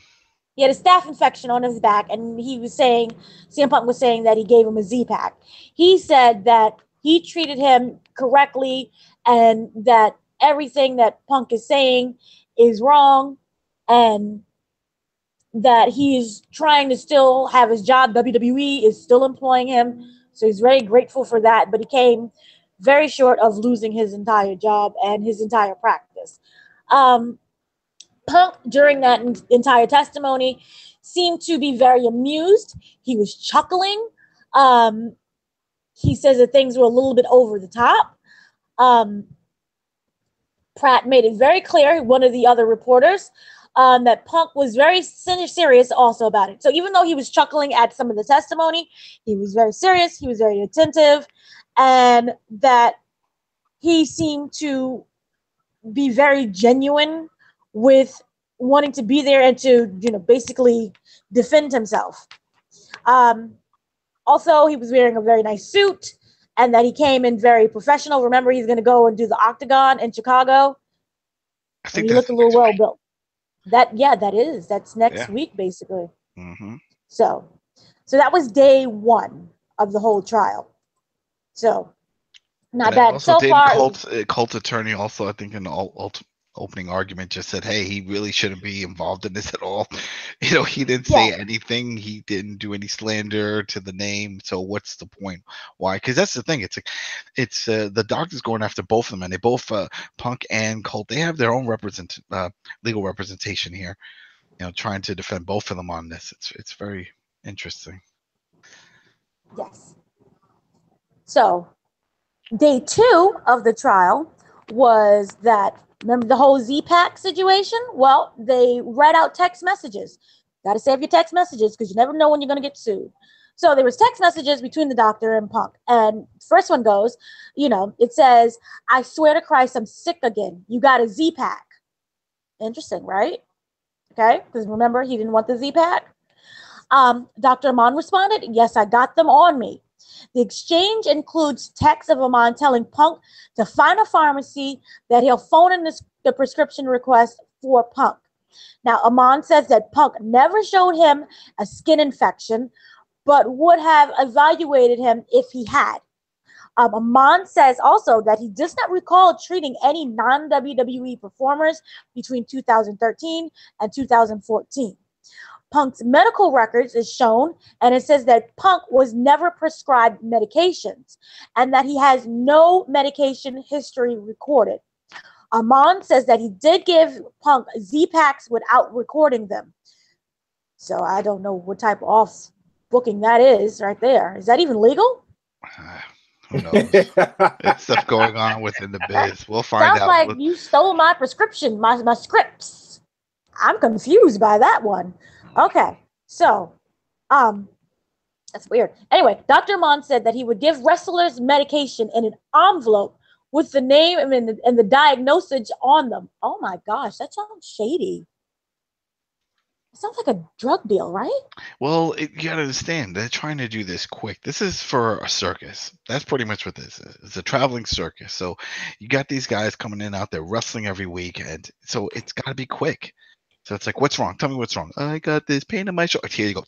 He had a staph infection on his back, and CM Punk was saying that he gave him a Z-Pack. He said that he treated him correctly, and that everything that Punk is saying is wrong, and that he's trying to still have his job. WWE is still employing him, so he's very grateful for that, but he came very short of losing his entire job and his entire practice. Punk, during that entire testimony, seemed to be very amused. He was chuckling. He says that things were a little bit over the top. Pratt made it very clear, one of the other reporters, that Punk was very serious also about it. So even though he was chuckling at some of the testimony, he was very serious, he was very attentive, and that he seemed to be very genuine with wanting to be there and to, basically defend himself. Also, he was wearing a very nice suit, and that he came in very professional. Remember, he's going to go and do the Octagon in Chicago. I think he looked a little well built. That's next week, basically. Mm-hmm. So that was day one of the whole trial. So not bad. Also, so far, Colt attorney also, I think, in the opening argument, just said, "Hey, he really shouldn't be involved in this at all." He didn't say anything. He didn't do any slander to the name. So what's the point? Why? Because that's the thing. It's the doctors going after both of them, and they both Punk and Colt. They have their own legal representation here. Trying to defend both of them on this. It's very interesting. Yes. So day two of the trial was that Remember the whole Z-Pack situation? Well, they read out text messages. Got to save your text messages because you never know when you're going to get sued. So there was text messages between the doctor and Punk. And first one goes, it says, "I swear to Christ, I'm sick again. You got a Z-Pack." Interesting, right? Okay, because remember, he didn't want the Z-Pack. Dr. Amon responded, "Yes, I got them on me." The exchange includes texts of Amon telling Punk to find a pharmacy that he'll phone in the prescription request for Punk. Now, Amon says that Punk never showed him a skin infection, but would have evaluated him if he had. Amon says also that he does not recall treating any non-WWE performers between 2013 and 2014. Punk's medical records is shown, and it says that Punk was never prescribed medications and that he has no medication history recorded. Amon says that he did give Punk Z-Packs without recording them. So I don't know what type of off-booking that is right there. Is that even legal? Who knows? It's stuff going on within the biz. We'll find out. Sounds like you stole my prescription, my scripts. I'm confused by that one. Okay, so, that's weird. Anyway, Dr. Amon said that he would give wrestlers medication in an envelope with the name and the diagnosis on them. Oh my gosh, that sounds shady. It sounds like a drug deal, right? Well, you gotta understand, they're trying to do this quick. This is for a circus. That's pretty much what this is. It's a traveling circus. So you got these guys coming in out there wrestling every week, and so it's got to be quick. So it's like, what's wrong? Tell me what's wrong. I got this pain in my shoulder. Here you go.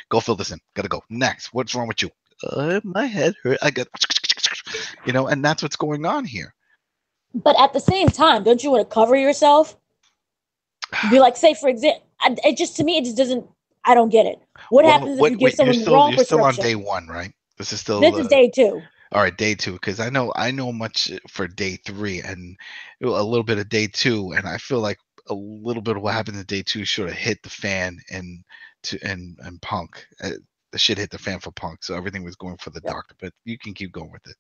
Go fill this in. Gotta go. Next. What's wrong with you? My head hurt. I got, and that's what's going on here. But at the same time, don't you want to cover yourself? Be like, say, for example, it just doesn't, I don't get it. What happens if you give someone the wrong prescription? You're still on day one, right? This is day two. All right, day two, because I know much for day three and a little bit of day two, and I feel like a little bit of what happened in day two sort of hit the fan and Punk. The shit hit the fan for Punk, so everything was going for the doctor. But you can keep going with it.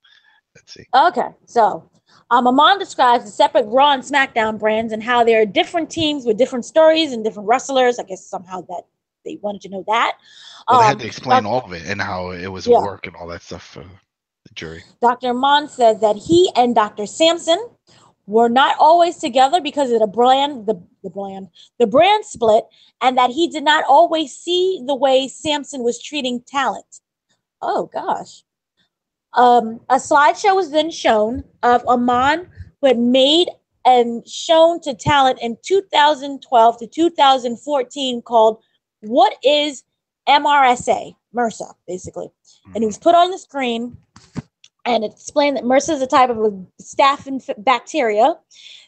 Let's see. Okay, so Amon describes the separate Raw and SmackDown brands and how there are different teams with different stories and different wrestlers. I guess somehow that they wanted to know that. Well, they had to explain all of it and how it was a work and all that stuff for the jury. Dr. Amon says that he and Dr. Sampson were not always together because of the brand split, and that he did not always see the way Sampson was treating talent. Oh gosh. A slideshow was then shown of Amon, who had made and shown to talent in 2012 to 2014 called "What is MRSA?" MRSA, basically. And it was put on the screen, and it explained that MRSA is a type of a staph bacteria.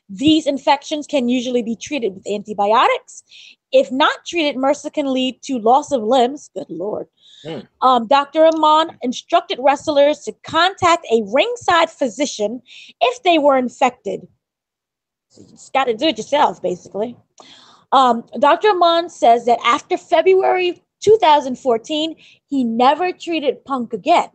These infections can usually be treated with antibiotics. If not treated, MRSA can lead to loss of limbs. Good Lord. Dr. Amon instructed wrestlers to contact a ringside physician if they were infected. So you just got to do it yourself, basically. Dr. Amon says that after February 2014, he never treated Punk again.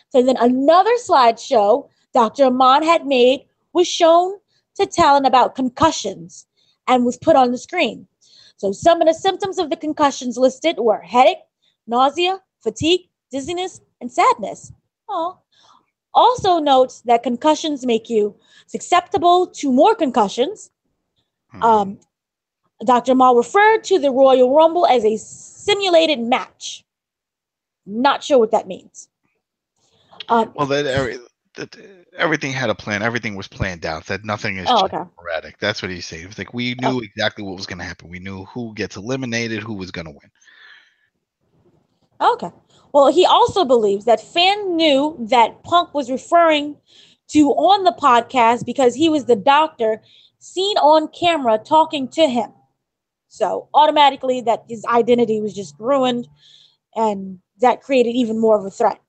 So then another slideshow Dr. Amon had made was shown to talent about concussions and was put on the screen. So some of the symptoms of the concussions listed were headache, nausea, fatigue, dizziness, and sadness. Also notes that concussions make you susceptible to more concussions. Dr. Amon referred to the Royal Rumble as a simulated match. Not sure what that means. Everything had a plan. Everything was planned out. That nothing is sporadic. That's what he's saying. It's like we knew exactly what was going to happen. We knew who gets eliminated, who was going to win. Okay. Well, he also believes that fans knew that Punk was referring to on the podcast because he was the doctor seen on camera talking to him. So automatically that his identity was just ruined, and that created even more of a threat.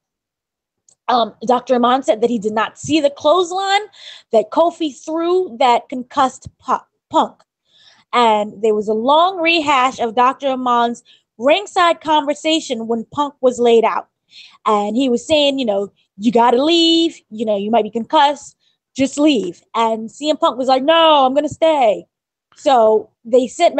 Dr. Amon said that he did not see the clothesline that Kofi threw that concussed Punk. And there was a long rehash of Dr. Amon's ringside conversation when Punk was laid out. And he was saying, you got to leave, you might be concussed, just leave. And CM Punk was like, no, I'm going to stay. So they sent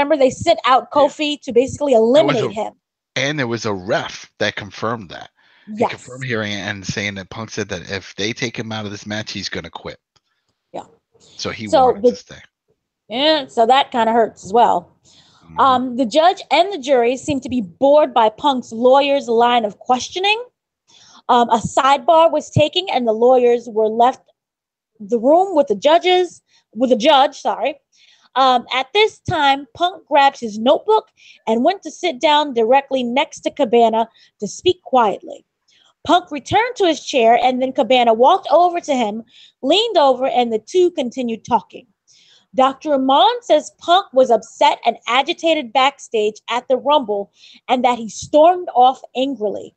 out Kofi to basically eliminate him. And there was a ref that confirmed that. He Yes. confirmed hearing it and saying that Punk said that if they take him out of this match, he's going to quit. Yeah. So he wanted to stay. Yeah, so that kind of hurts as well. Mm-hmm. The judge and the jury seemed to be bored by Punk's lawyer's line of questioning. A sidebar was taken and the lawyers were left the room with the judge. At this time, Punk grabbed his notebook and went to sit down directly next to Cabana to speak quietly. Punk returned to his chair and then Cabana walked over to him, leaned over, and the two continued talking. Dr. Amon says Punk was upset and agitated backstage at the Rumble and that he stormed off angrily.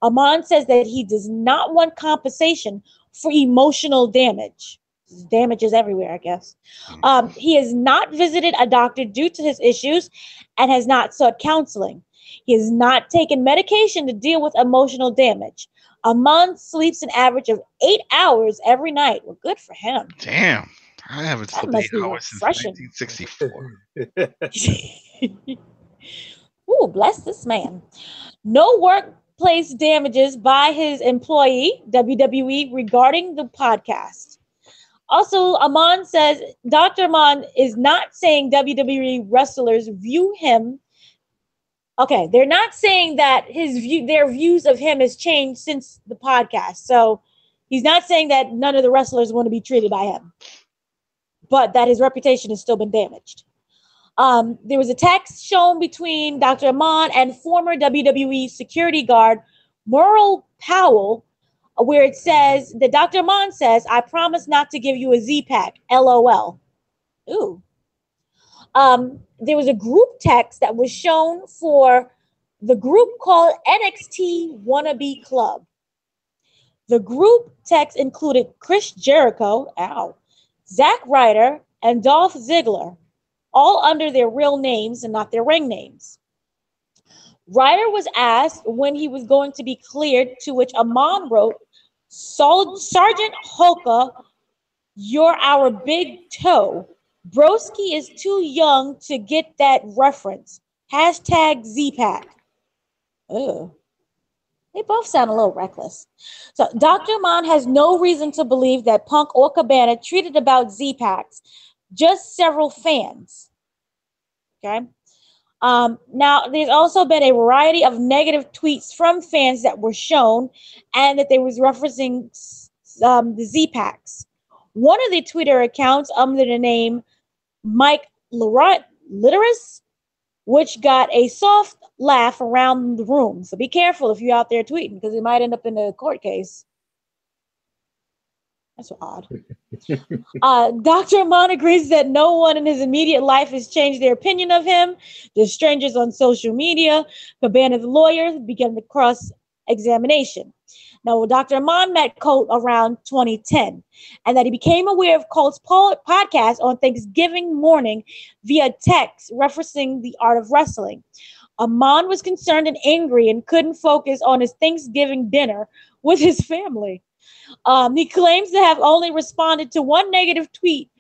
Amon says that he does not want compensation for emotional damage. Damage is everywhere, I guess. He has not visited a doctor due to his issues and has not sought counseling. He has not taken medication to deal with emotional damage. Amon sleeps an average of 8 hours every night. Well, good for him. Damn. I haven't slept 8 hours since 1964. Ooh, bless this man. No workplace damages by his employee, WWE, regarding the podcast. Also, Amon says Dr. Amon is not saying WWE wrestlers view him. Okay, they're not saying that their views of him has changed since the podcast. So he's not saying that none of the wrestlers want to be treated by him, but that his reputation has still been damaged. There was a text shown between Dr. Amon and former WWE security guard Merle Powell, where it says that Dr. Amon says, "I promise not to give you a Z-Pack, LOL." Ooh. There was a group text that was shown for the group called NXT Wannabe Club. The group text included Chris Jericho, Zack Ryder, and Dolph Ziggler, all under their real names and not their ring names. Ryder was asked when he was going to be cleared, to which Amon wrote, "Sergeant Holka, you're our big toe. Broski is too young to get that reference. Hashtag Z-Pack." Ugh. They both sound a little reckless. So Dr. Amon has no reason to believe that Punk or Cabana tweeted about Z-Packs, just several fans. Okay. Now, there's also been a variety of negative tweets from fans that were shown and that they was referencing the Z-Packs. One of the Twitter accounts under the name Mike Literis, which got a soft laugh around the room. So be careful if you're out there tweeting, because it might end up in a court case. That's odd. Dr. Amon agrees that no one in his immediate life has changed their opinion of him. There's strangers on social media. Cabana's lawyers began the cross-examination. Now, Dr. Amon met Colt around 2010, and that he became aware of Colt's podcast on Thanksgiving morning via text referencing the art of wrestling. Amon was concerned and angry and couldn't focus on his Thanksgiving dinner with his family. He claims to have only responded to one negative tweet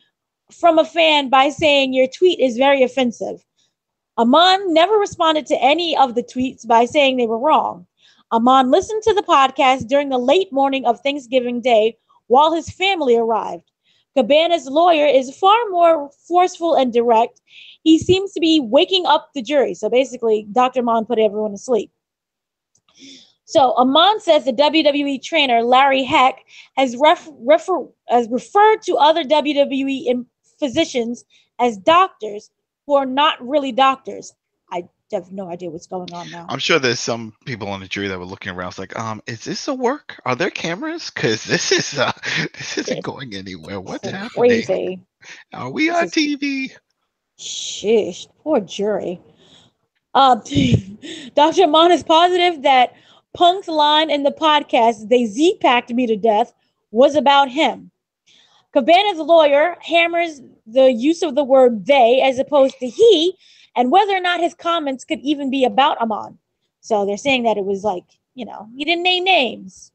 from a fan by saying, "Your tweet is very offensive." Amon never responded to any of the tweets by saying they were wrong. Amon listened to the podcast during the late morning of Thanksgiving Day while his family arrived. Cabana's lawyer is far more forceful and direct. He seems to be waking up the jury. So basically, Dr. Amon put everyone to sleep. So Amon says the WWE trainer, Larry Heck, has referred to other WWE physicians as doctors who are not really doctors. I have no idea what's going on now. I'm sure there's some people on the jury that were looking around. It's like, is this a work? Are there cameras? Because this isn't going anywhere. What's happening? Crazy. Are we on TV? Sheesh, poor jury. Dr. Amon is positive that Punk's line in the podcast, "They Z-packed me to death," was about him. Cabana's lawyer hammers the use of the word "they" as opposed to "he," and whether or not his comments could even be about Amon. So they're saying that it was like, he didn't name names.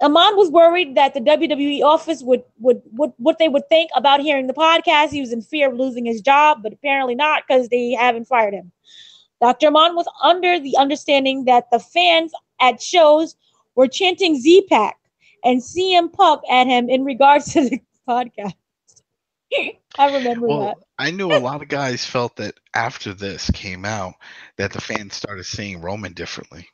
Amon was worried that the WWE office would what they would think about hearing the podcast. He was in fear of losing his job, but apparently not, because they haven't fired him. Dr. Amon was under the understanding that the fans at shows were chanting Z-Pack and CM Punk at him in regards to the podcast. I remember that. Well, I knew a lot of guys felt that after this came out, that the fans started seeing Roman differently.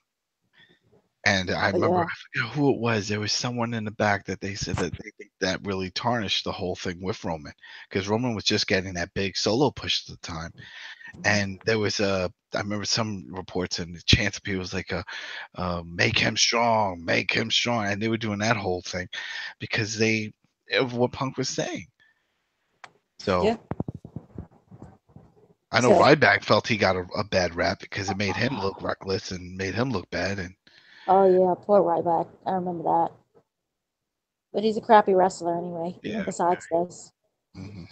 And I remember, Yeah. I forget who it was. There was someone in the back that they said that they think that really tarnished the whole thing with Roman, because Roman was just getting that big solo push at the time. And there was I remember some reports and the chants of people was like, make him strong, and they were doing that whole thing because of what Punk was saying. So Yeah. I know So- Ryback felt he got a bad rap because it made him look reckless and made him look bad. And Oh yeah, poor Ryback. I remember that. But he's a crappy wrestler anyway. Yeah. Besides this. mhm.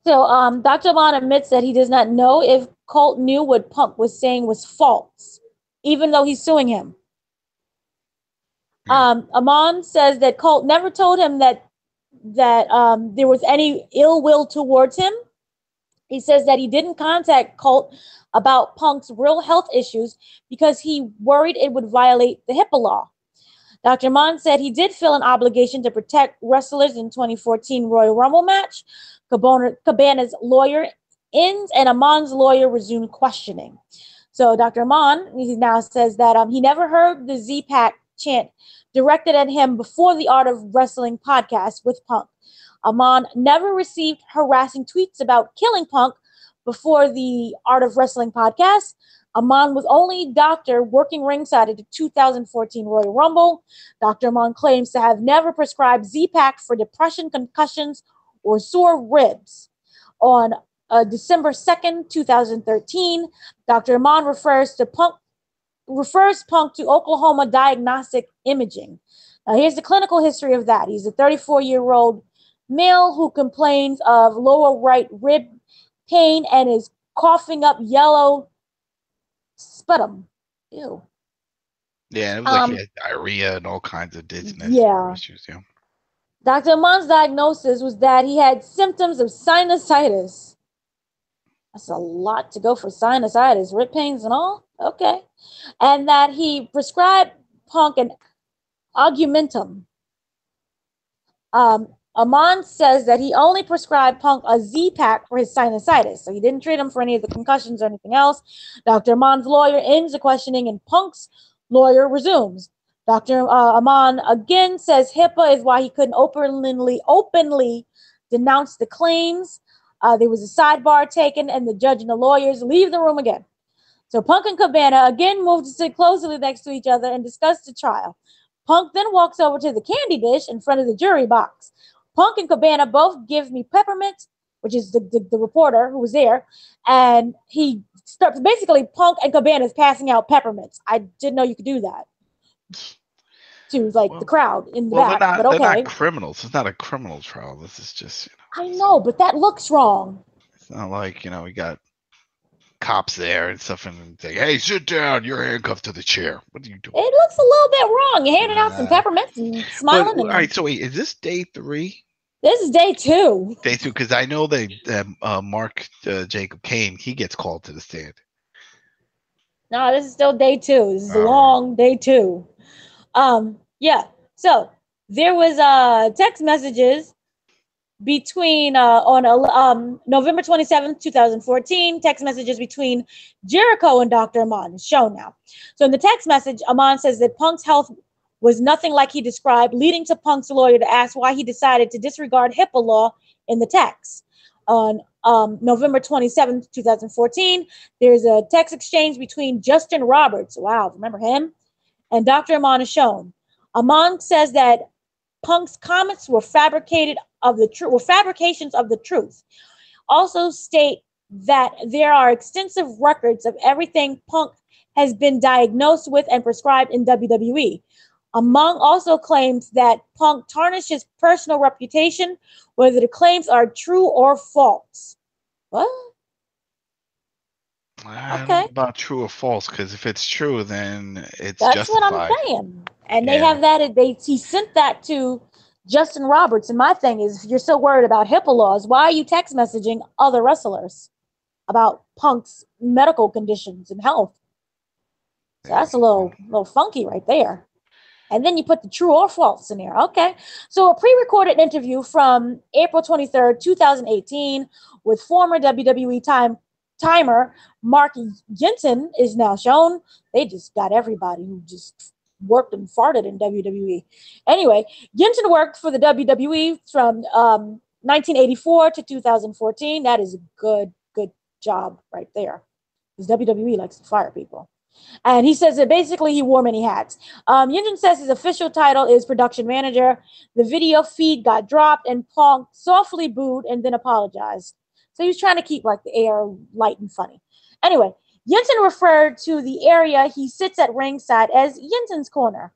So Dr. Amon admits that he does not know if Colt knew what Punk was saying was false, even though he's suing him. Amon says that Colt never told him that there was any ill will towards him. He says that he didn't contact Colt about Punk's real health issues because he worried it would violate the HIPAA law. Dr. Amon said he did feel an obligation to protect wrestlers in 2014 Royal Rumble match. Cabana's lawyer ends and Amon's lawyer resumed questioning. So Dr. Amon, he now says that he never heard the Z-Pack chant directed at him before the Art of Wrestling podcast with Punk. Amon never received harassing tweets about killing Punk before the Art of Wrestling podcast. Amon was only doctor working ringside at the 2014 Royal Rumble. Dr. Amon claims to have never prescribed Z-Pack for depression, concussions, or sore ribs. On December 2nd, 2013, Dr. Amon refers Punk to Oklahoma Diagnostic Imaging. Now, here's the clinical history of that. He's a 34-year-old male who complains of lower right rib pain and is coughing up yellow sputum. Ew. Yeah, it was like he had diarrhea and all kinds of dizziness issues. Yeah. Dr. Amon's diagnosis was that he had symptoms of sinusitis. That's a lot to go for sinusitis, rib pains and all. Okay. And that he prescribed Punk an augmentum. Amon says that he only prescribed Punk a Z-Pack for his sinusitis, so he didn't treat him for any of the concussions or anything else. Dr. Amon's lawyer ends the questioning and Punk's lawyer resumes. Dr. Amon again says HIPAA is why he couldn't openly denounce the claims. There was a sidebar taken and the judge and the lawyers leave the room again. So Punk and Cabana again move to sit closely next to each other and discuss the trial. Punk then walks over to the candy dish in front of the jury box. Punk and Cabana both give me peppermint, which is the reporter who was there, and he starts basically Punk and Cabana is passing out peppermints. I didn't know you could do that to the crowd in the back. But okay, they're not criminals. It's not a criminal trial. This is just I know, but that looks wrong. It's not like we got cops there and stuff and say, "Hey, sit down. You're handcuffed to the chair." What are you doing? It looks a little bit wrong. You're handing out some peppermints and smiling. All right, so wait, is this day 3? This is day 2. Day 2, because I know that Mark Jacob Kane, he gets called to the stand. No, this is still day 2. This is a long day 2. Yeah. So there was text messages between on November 27th, 2014, text messages between Jericho and Dr. Amon is shown now. So in the text message, Amon says that Punk's health was nothing like he described, leading to Punk's lawyer to ask why he decided to disregard HIPAA law in the text. On November 27th, 2014, there's a text exchange between Justin Roberts, wow, remember him, and Dr. Amon is shown. Amon says that Punk's comments were fabrications of the truth. Also state that there are extensive records of everything Punk has been diagnosed with and prescribed in WWE. Amon also claims that Punk tarnished his personal reputation, whether the claims are true or false. What? I don't know about true or false, because if it's true, then it's That's justified. what I'm saying. And they have that. He sent that to Justin Roberts. And my thing is, if you're so worried about HIPAA laws, why are you text messaging other wrestlers about Punk's medical conditions and health? So that's a little funky right there. And then you put the true or false in there. Okay. So a pre-recorded interview from April 23rd, 2018 with former WWE timer Mark Yenton is now shown. They just got everybody who just worked and farted in WWE. Anyway, Yenton worked for the WWE from 1984 to 2014. That is a good job right there. Because WWE likes to fire people. And he says that basically he wore many hats. Yenton says his official title is production manager. The video feed got dropped and Punk softly booed and then apologized. So he was trying to keep like the air light and funny. Anyway, Yenton referred to the area he sits at ringside as Yenton's corner.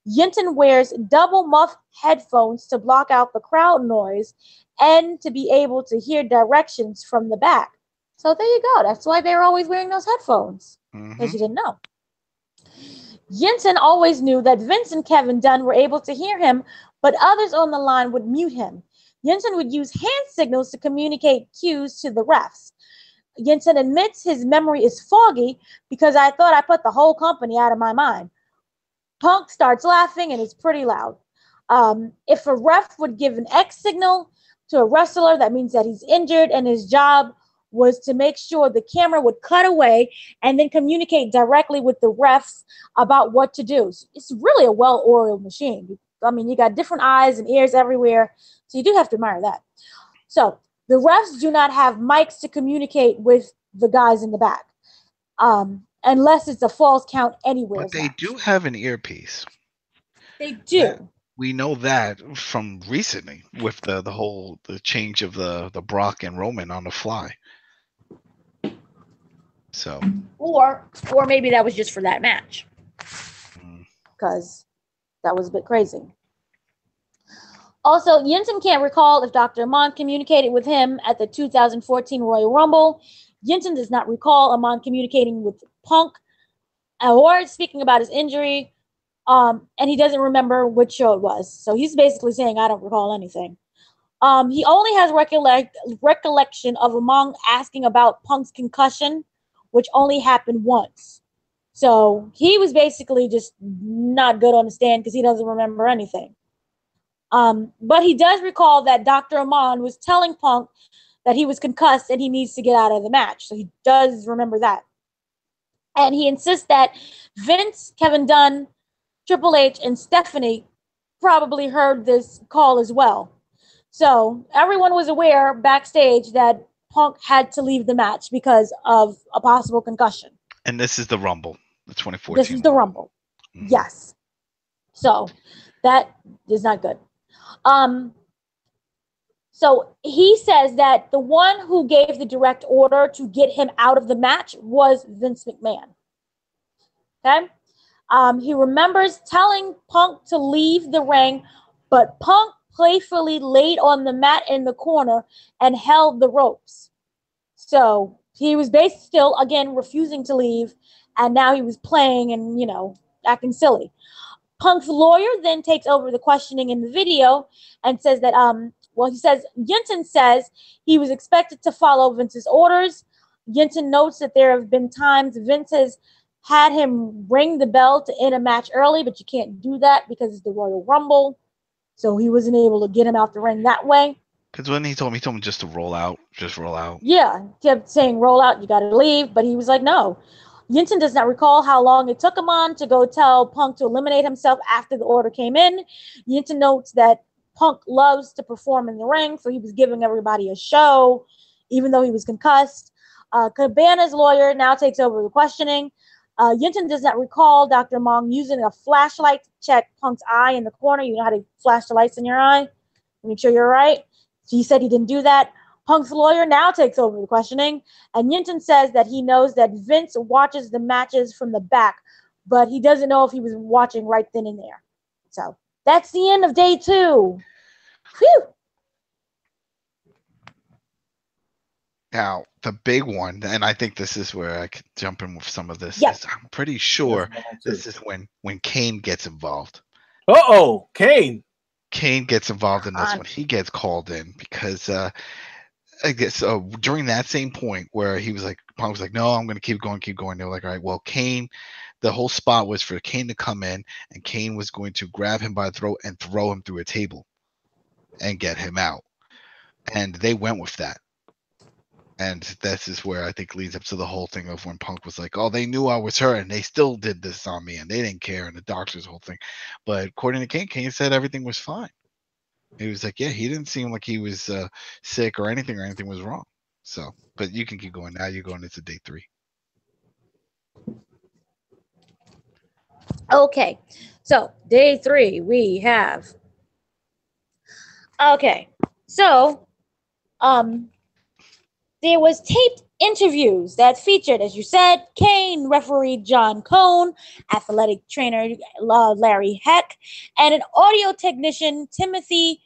Yenton wears double muff headphones to block out the crowd noise and to be able to hear directions from the back. So there you go. That's why they're always wearing those headphones. Because you didn't know. Yenton always knew that Vince and Kevin Dunn were able to hear him, but others on the line would mute him. Yenton would use hand signals to communicate cues to the refs. Yenton admits his memory is foggy because I thought I put the whole company out of my mind. Punk starts laughing and it's pretty loud. If a ref would give an X signal to a wrestler, that means that he's injured and his job was to make sure the camera would cut away and then communicate directly with the refs about what to do. It's really a well-oiled machine. I mean, you got different eyes and ears everywhere, so you do have to admire that. So the refs do not have mics to communicate with the guys in the back, unless it's a false count anywhere. But they do have an earpiece. They do. We know that from recently with the change of the Brock and Roman on the fly. So, or maybe that was just for that match, because that was a bit crazy. Also, Yenton can't recall if Dr. Amon communicated with him at the 2014 Royal Rumble. Yenton does not recall Amon communicating with Punk or speaking about his injury, and he doesn't remember which show it was. So he's basically saying, I don't recall anything. He only has recollection of Amon asking about Punk's concussion, which only happened once. So he was basically just not good on the stand because he doesn't remember anything. But he does recall that Dr. Amon was telling Punk that he was concussed and he needs to get out of the match. So he does remember that. And he insists that Vince, Kevin Dunn, Triple H, and Stephanie probably heard this call as well. So everyone was aware backstage that Punk had to leave the match because of a possible concussion. And this is the Rumble, the 2014. This is the Rumble. Mm-hmm. Yes. So that is not good. So he says that the one who gave the direct order to get him out of the match was Vince McMahon. Okay? He remembers telling Punk to leave the ring, but Punk playfully laid on the mat in the corner and held the ropes. So he was basically still, again, refusing to leave, and now he was playing and, acting silly. Punk's lawyer then takes over the questioning in the video and says that, Yenton says he was expected to follow Vince's orders. Yenton notes that there have been times Vince has had him ring the bell to end a match early, but you can't do that because it's the Royal Rumble. So he wasn't able to get him out the ring that way. Because when he told me just to roll out, just roll out. Yeah, kept saying roll out, you got to leave. But he was like, no. Yenton does not recall how long it took him on to go tell Punk to eliminate himself after the order came in. Yenton notes that Punk loves to perform in the ring, so he was giving everybody a show, even though he was concussed. Cabana's lawyer now takes over the questioning. Yenton does not recall Dr. Mong using a flashlight to check Punk's eye in the corner. You know how to flash the lights in your eye? Make sure you're right. He said he didn't do that. Punk's lawyer now takes over the questioning, and Yenton says that he knows that Vince watches the matches from the back, but he doesn't know if he was watching right then and there. So that's the end of day 2. Whew. Now, the big one, and I think this is where I could jump in with some of this. Yeah. Is I'm pretty sure this is when Kane gets involved. Kane. Kane gets involved in this when he gets called in because I guess during that same point where he was like, Punk was like, no, I'm going to keep going. They were like, all right, well, Kane, the whole spot was for Kane to come in, and Kane was going to grab him by the throat and throw him through a table and get him out. And they went with that. And this is where I think leads up to the whole thing of when Punk was like, oh, they knew I was hurt and they still did this on me and they didn't care, and the doctor's whole thing. But according to Kane, Kane said everything was fine. He was like, yeah, he didn't seem like he was sick or anything was wrong. So, but you can keep going. Now you're going into day 3. Okay, so day 3 we have. Okay, so there was taped interviews that featured, as you said, Kane, referee John Cone, athletic trainer Larry Heck, and an audio technician Timothy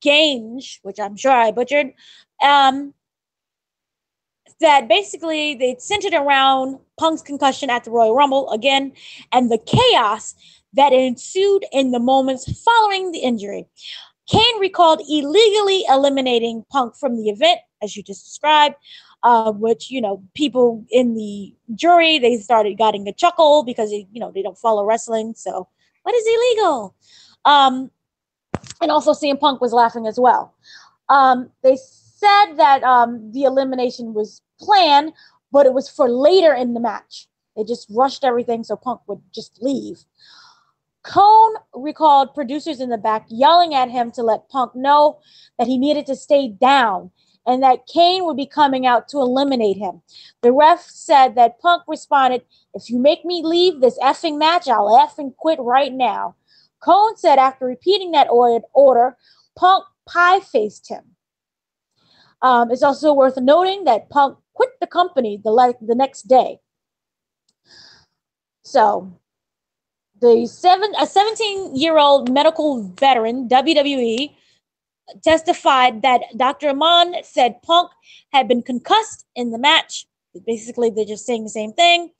Gange, which I'm sure I butchered, that basically they centered around Punk's concussion at the Royal Rumble again and the chaos that ensued in the moments following the injury. Kane recalled illegally eliminating Punk from the event, as you just described, which, people in the jury, they started getting a chuckle because, they don't follow wrestling. So what is illegal? And also CM Punk was laughing as well. They said that the elimination was planned, but it was for later in the match. They just rushed everything so Punk would just leave. Cone recalled producers in the back yelling at him to let Punk know that he needed to stay down and that Kane would be coming out to eliminate him. The ref said that Punk responded, if you make me leave this effing match, I'll effing quit right now. Cone said after repeating that order, Punk pie-faced him. It's also worth noting that Punk quit the company the next day. So, a 17-year-old medical veteran, WWE, testified that Dr. Amon said Punk had been concussed in the match. Basically, they're just saying the same thing.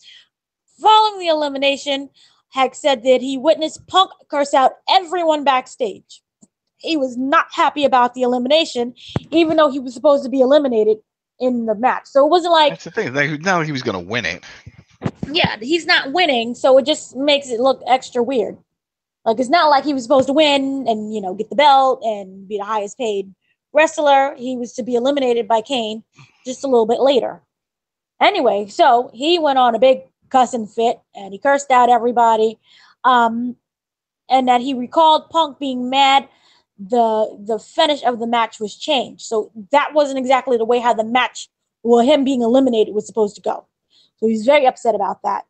Following the elimination, Heck said that he witnessed Punk curse out everyone backstage. He was not happy about the elimination, even though he was supposed to be eliminated in the match. So it wasn't like... That's the thing. Like, now he was going to win it. Yeah, he's not winning, so it just makes it look extra weird. Like, it's not like he was supposed to win and, get the belt and be the highest paid wrestler. He was to be eliminated by Kane just a little bit later. Anyway, so he went on a big cussing fit and he cursed out everybody. And that he recalled Punk being mad the finish of the match was changed. So that wasn't exactly the way how the match, him being eliminated was supposed to go. So he's very upset about that.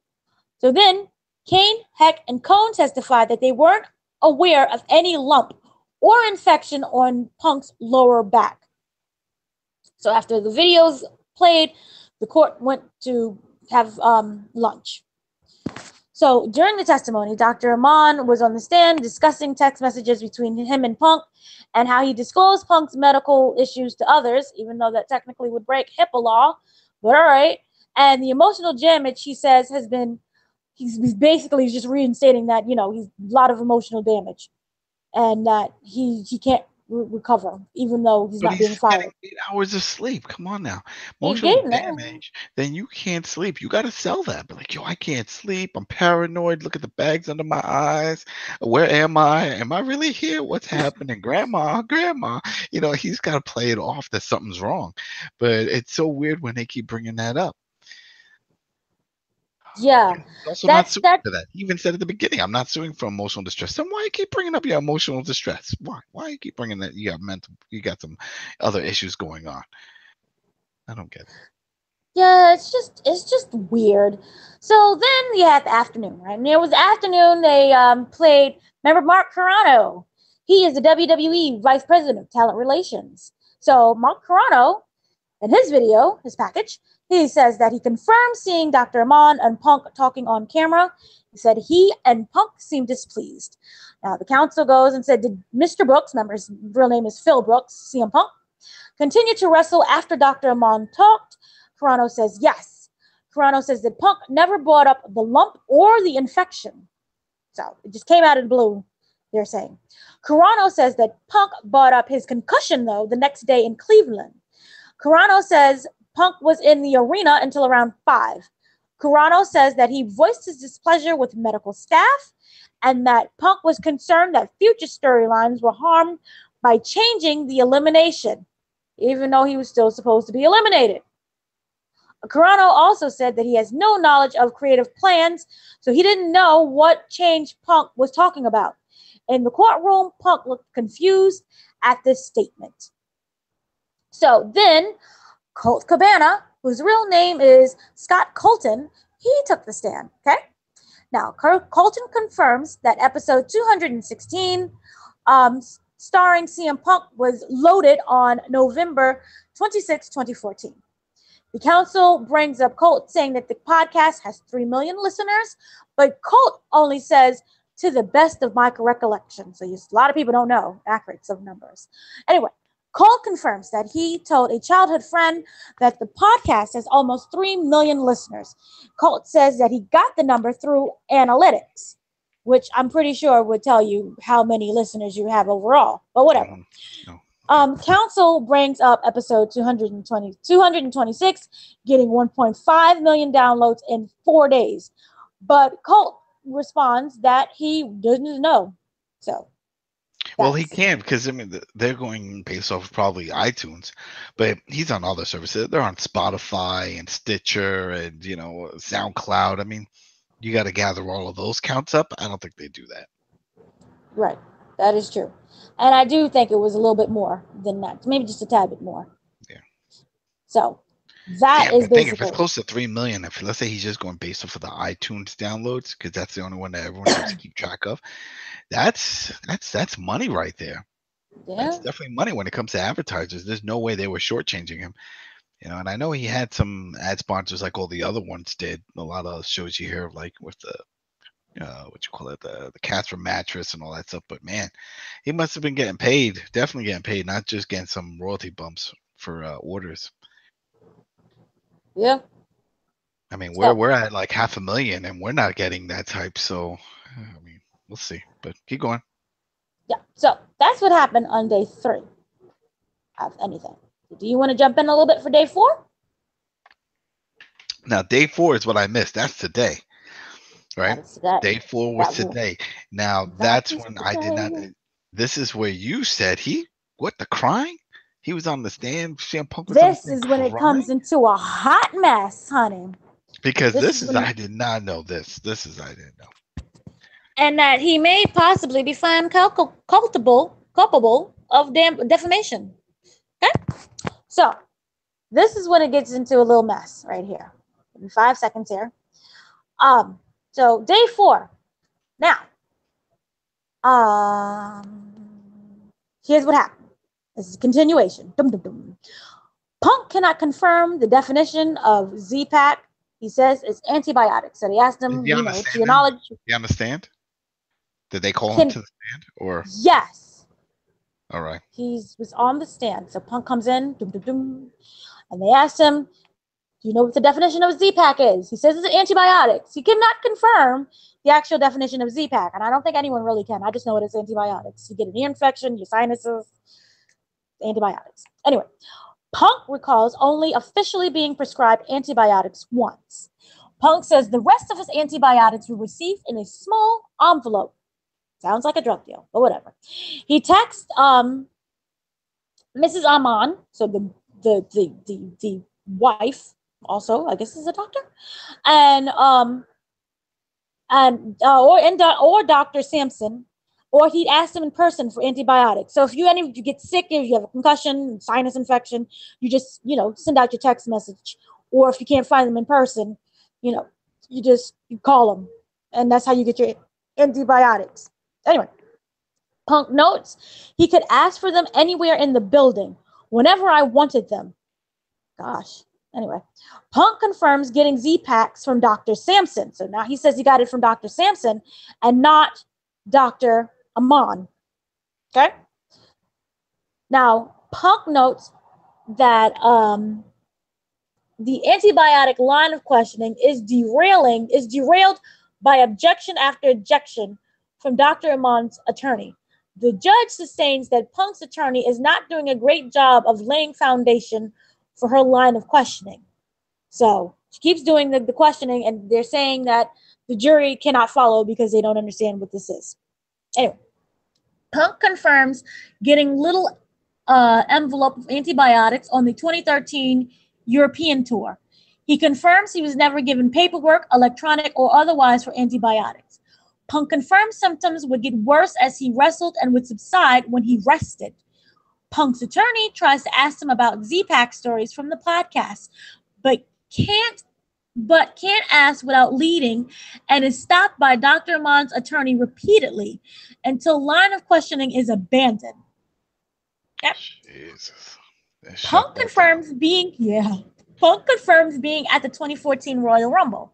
So then Kane, Heck, and Cone testified that they weren't aware of any lump or infection on Punk's lower back. So after the videos played, the court went to have lunch. So during the testimony, Dr. Amon was on the stand discussing text messages between him and Punk and how he disclosed Punk's medical issues to others, even though that technically would break HIPAA law. But all right. And the emotional damage, he says, has been, he's basically just reinstating that, he's a lot of emotional damage and that he can't recover, even though he's not being fired. Getting 8 hours of sleep. Come on now. Emotional damage, then you can't sleep. You got to sell that. But like, I can't sleep. I'm paranoid. Look at the bags under my eyes. Where am I? Am I really here? What's happening? Grandma. He's got to play it off that something's wrong. But it's so weird when they keep bringing that up. Yeah. Also not suing for that. He even said at the beginning, I'm not suing for emotional distress. Then why you keep bringing up your emotional distress? Why you keep bringing that? You got some other issues going on. I don't get it. Yeah, it's just weird. So then you had the afternoon, right? And it was the afternoon they played, remember Mark Carrano? He is the WWE Vice President of Talent Relations. So Mark Carrano, in his video, his package, he says that he confirmed seeing Dr. Amon and Punk talking on camera. He said he and Punk seemed displeased. Now, the counsel goes and said, did Mr. Brooks, remember his real name is Phil Brooks, CM Punk, Continue to wrestle after Dr. Amon talked. Carano says yes. Carano says that Punk never brought up the lump or the infection. So it just came out of the blue, they're saying. Carano says that Punk brought up his concussion, though, the next day in Cleveland. Carano says Punk was in the arena until around 5. Carano says that he voiced his displeasure with medical staff and that Punk was concerned that future storylines were harmed by changing the elimination, even though he was still supposed to be eliminated. Carano also said that he has no knowledge of creative plans, so he didn't know what change Punk was talking about. In the courtroom, Punk looked confused at this statement. So then, Colt Cabana, whose real name is Scott Colton, he took the stand, okay? Now, Colton confirms that episode 216, starring CM Punk, was loaded on November 26, 2014. The council brings up Colt saying that the podcast has 3 million listeners, but Colt only says, to the best of my recollection. So a lot of people don't know accurate of numbers. Anyway, Colt confirms that he told a childhood friend that the podcast has almost 3 million listeners. Colt says that he got the number through analytics, which I'm pretty sure would tell you how many listeners you have overall, but whatever. No. Council brings up episode 226, getting 1.5 million downloads in 4 days. But Colt responds that he doesn't know. So, well, he can't because, I mean, they're going based off of probably iTunes, but he's on other services. They're on Spotify and Stitcher and, SoundCloud. I mean, you got to gather all of those counts up. I don't think they do that. Right. That is true. And I do think it was a little bit more than that. Maybe just a tad bit more. Yeah. So that is basically. If it's close to 3 million, if let's say he's just going based off of the iTunes downloads, because that's the only one that everyone has to keep track of, that's money right there. Yeah. That's definitely money when it comes to advertisers. There's no way they were shortchanging him. And I know he had some ad sponsors like all the other ones did. A lot of shows you hear, like with the the Casper mattress and all that stuff. But man, he must have been getting paid, definitely getting paid, not just getting some royalty bumps for orders. Yeah. I mean, we're at like 500,000 and we're not getting that type. So, I mean, we'll see, but keep going. Yeah. So that's what happened on day 3 of anything. Do you want to jump in a little bit for day 4? Now, day 4 is what I missed. That's today. Right? Day 4 was today. Now, that's when I did not. This is where you said the crying? He was on the stand. CM Punk was this is when it comes into a hot mess, honey. Because I did not know this. I didn't know. And that he may possibly be found culpable of defamation. Okay? So, this is when it gets into a little mess right here. Give me 5 seconds here. So day 4. Now, here's what happened. This is a continuation. Punk cannot confirm the definition of Z-Pack. He says it's antibiotics. So they asked him, to your knowledge. You understand? Did they call him to the stand? Or yes. All right. He was on the stand. So Punk comes in, and they asked him, do you know what the definition of Z-Pack is? He says it's antibiotics. He cannot confirm the actual definition of Z-Pack, and I don't think anyone really can. I just know it is antibiotics. You get an ear infection, your sinuses, antibiotics. Anyway, Punk recalls only officially being prescribed antibiotics once. Punk says the rest of his antibiotics were received in a small envelope. Sounds like a drug deal, but whatever. He texts Mrs. Amon, so the wife, also I guess is a doctor, or Dr. Sampson, or he'd ask them in person for antibiotics. So if you get sick, if you have a concussion, sinus infection, you just send out your text message, or if you can't find them in person, you call them, and that's how you get your antibiotics. Anyway, Punk notes he could ask for them anywhere in the building, whenever I wanted them. Gosh. Anyway, Punk confirms getting Z-Packs from Dr. Sampson. So now he says he got it from Dr. Sampson and not Dr. Amon. Okay? Now, Punk notes that the antibiotic line of questioning is derailed by objection after objection from Dr. Amon's attorney. The judge sustains that Punk's attorney is not doing a great job of laying foundation for her line of questioning. So she keeps doing the questioning, and they're saying that the jury cannot follow because they don't understand what this is. Anyway, Punk confirms getting little envelope of antibiotics on the 2013 European tour. He confirms he was never given paperwork, electronic or otherwise, for antibiotics. Punk confirms symptoms would get worse as he wrestled and would subside when he rested. Punk's attorney tries to ask him about Z-Pack stories from the podcast, but can't ask without leading, and is stopped by Dr. Amon's attorney repeatedly until line of questioning is abandoned. Yep. Jesus. Punk confirms being at the 2014 Royal Rumble.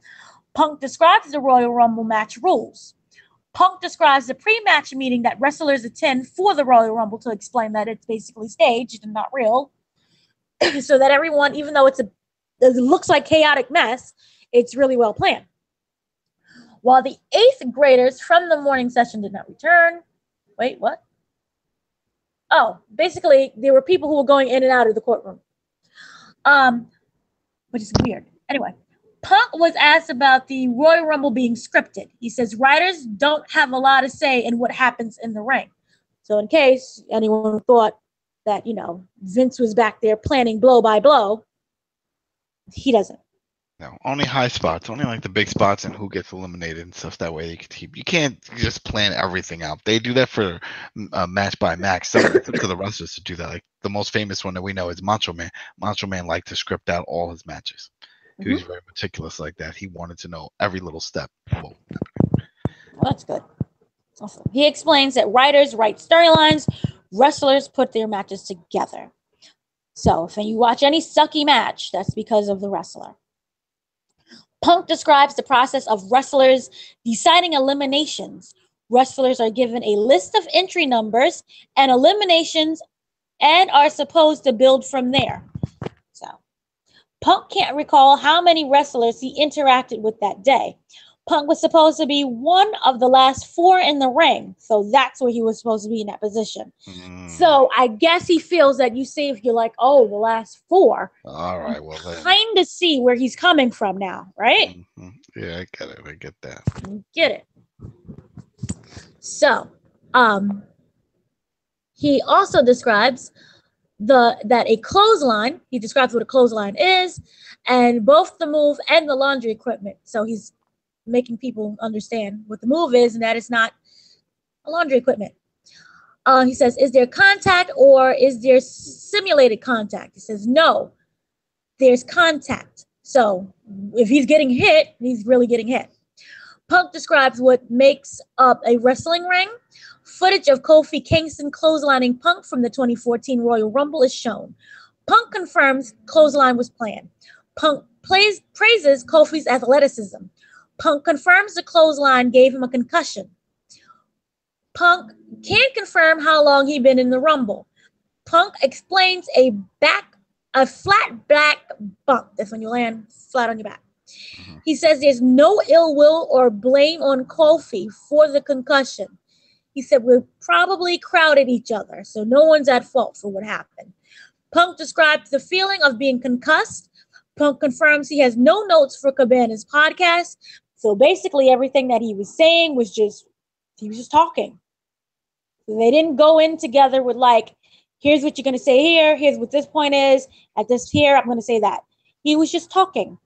Punk describes the Royal Rumble match rules. Punk describes the pre-match meeting that wrestlers attend for the Royal Rumble to explain that it's basically staged and not real, so that everyone, even though it looks like chaotic mess, it's really well planned. While the 8th graders from the morning session did not return. Wait, what? Oh, basically, there were people who were going in and out of the courtroom. Which is weird. Anyway, Punk was asked about the Royal Rumble being scripted. He says writers don't have a lot to say in what happens in the ring. So in case anyone thought that, Vince was back there planning blow by blow, he doesn't. No, only high spots, only like the big spots and who gets eliminated and stuff. That way you can't just plan everything out. They do that for match by match. It's up to the wrestlers to do that. Like the most famous one that we know is Macho Man. Macho Man liked to script out all his matches. He was very meticulous like that. He wanted to know every little step. Well, that's good. Awesome. He explains that writers write storylines, wrestlers put their matches together. So if you watch any sucky match, that's because of the wrestler. Punk describes the process of wrestlers deciding eliminations. Wrestlers are given a list of entry numbers and eliminations and are supposed to build from there. So Punk can't recall how many wrestlers he interacted with that day. Punk was supposed to be one of the last 4 in the ring, so that's where he was supposed to be in that position. So I guess he feels that if you're like, oh, the last 4. All right, well then. Kind of see where he's coming from now, right? Yeah, I get it. I get that. Get it. So, he also describes that a clothesline. He describes what a clothesline is, and both the move and the laundry equipment. So he's making people understand what the move is and that it's not a laundry equipment. He says, is there contact or is there simulated contact? He says, no, there's contact. So if he's getting hit, he's really getting hit. Punk describes what makes up a wrestling ring. Footage of Kofi Kingston clotheslining Punk from the 2014 Royal Rumble is shown. Punk confirms clothesline was planned. Punk praises Kofi's athleticism. Punk confirms the clothesline gave him a concussion. Punk can't confirm how long he'd been in the Rumble. Punk explains a flat back bump. That's when you land flat on your back. He says there's no ill will or blame on Kofi for the concussion. He said we probably crowded each other, so no one's at fault for what happened. Punk describes the feeling of being concussed. Punk confirms he has no notes for Cabana's podcast. So basically everything that he was saying was he was just talking. They didn't go in together with like, here's what you're going to say here. Here's what this point is. At this here, I'm going to say that. He was just talking.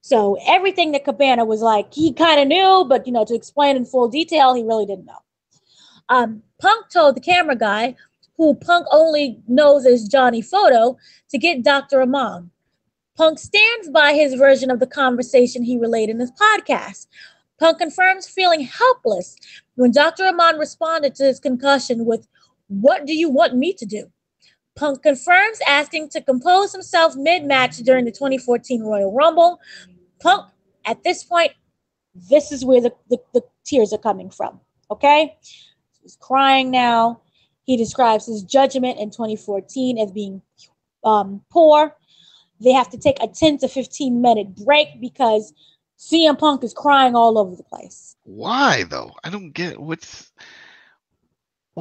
So everything that Cabana was like, he kind of knew, but, to explain in full detail, he really didn't know. Punk told the camera guy, who Punk only knows as Johnny Photo, to get Dr. Amon. Punk stands by his version of the conversation he relayed in his podcast. Punk confirms feeling helpless when Dr. Amon responded to his concussion with, "What do you want me to do?" Punk confirms asking to compose himself mid-match during the 2014 Royal Rumble. Punk, at this point, this is where the tears are coming from, okay? He's crying now. He describes his judgment in 2014 as being poor. They have to take a 10 to 15 minute break because CM Punk is crying all over the place. Why though? I don't get what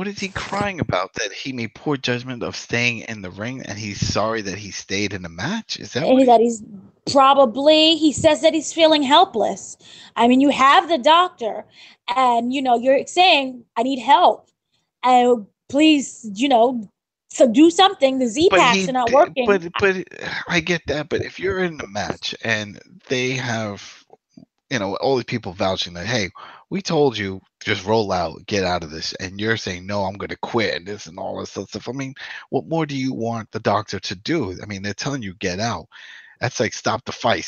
is he crying about? That he made poor judgment of staying in the ring, and he's sorry that he stayed in the match. Is that And what that he's probably, he says that he's feeling helpless. I mean, you have the doctor, and you're saying, I need help. Please, so do something. The Z packs are not working. But I get that. But if you're in a match and they have, all these people vouching that, hey, we told you just roll out, get out of this, and you're saying no, I'm going to quit and this and all this stuff. I mean, what more do you want the doctor to do? I mean, they're telling you get out. That's like stop the fight.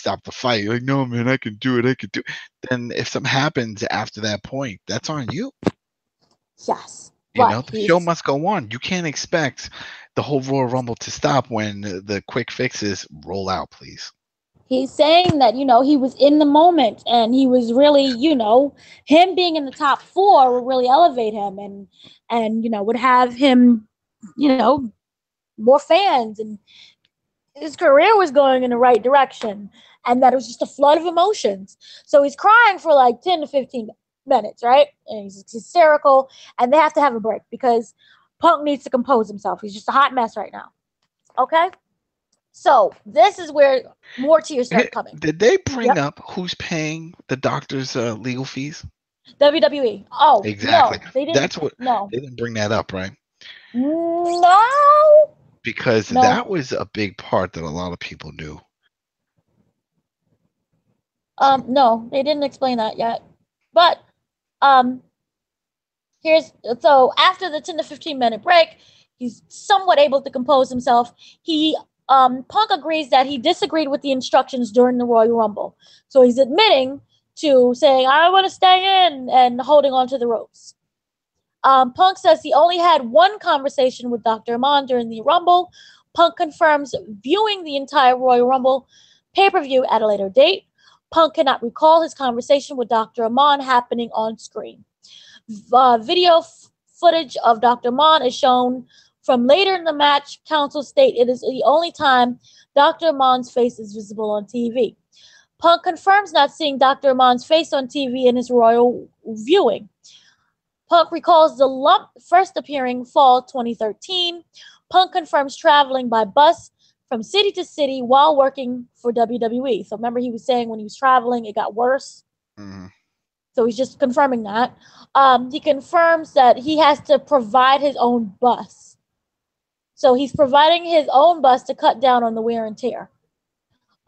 You're like, no, man, I can do it. Then if something happens after that point, that's on you. Yes. The show must go on. You can't expect the whole Royal Rumble to stop when the quick fixes roll out, please. He's saying that, he was in the moment and he was really, him being in the top 4 would really elevate him and would have him, more fans, and his career was going in the right direction, and that it was just a flood of emotions. So he's crying for like 10 to 15 minutes, right? And he's hysterical, and they have to have a break because Punk needs to compose himself. He's just a hot mess right now. Okay? So this is where more tears start coming. Did they bring up who's paying the doctor's legal fees? WWE. Oh, exactly. No, they didn't. They didn't bring that up, right? No. Because that was a big part that a lot of people knew. No, they didn't explain that yet. But so after the 10 to 15 minute break, he's somewhat able to compose himself. Punk agrees that he disagreed with the instructions during the Royal Rumble. So he's admitting to saying, I want to stay in, and holding on to the ropes. Punk says he only had one conversation with Dr. Amon during the Rumble. Punk confirms viewing the entire Royal Rumble pay-per-view at a later date. Punk cannot recall his conversation with Dr. Amon happening on screen. Video footage of Dr. Amon is shown from later in the match. Counsel state it is the only time Dr. Amon's face is visible on TV. Punk confirms not seeing Dr. Amon's face on TV in his Royal viewing. Punk recalls the lump first appearing fall 2013. Punk confirms traveling by bus from city to city while working for WWE. So remember, he was saying when he was traveling, it got worse. Mm-hmm. So he's just confirming that. He confirms that he has to provide his own bus. So he's providing his own bus to cut down on the wear and tear.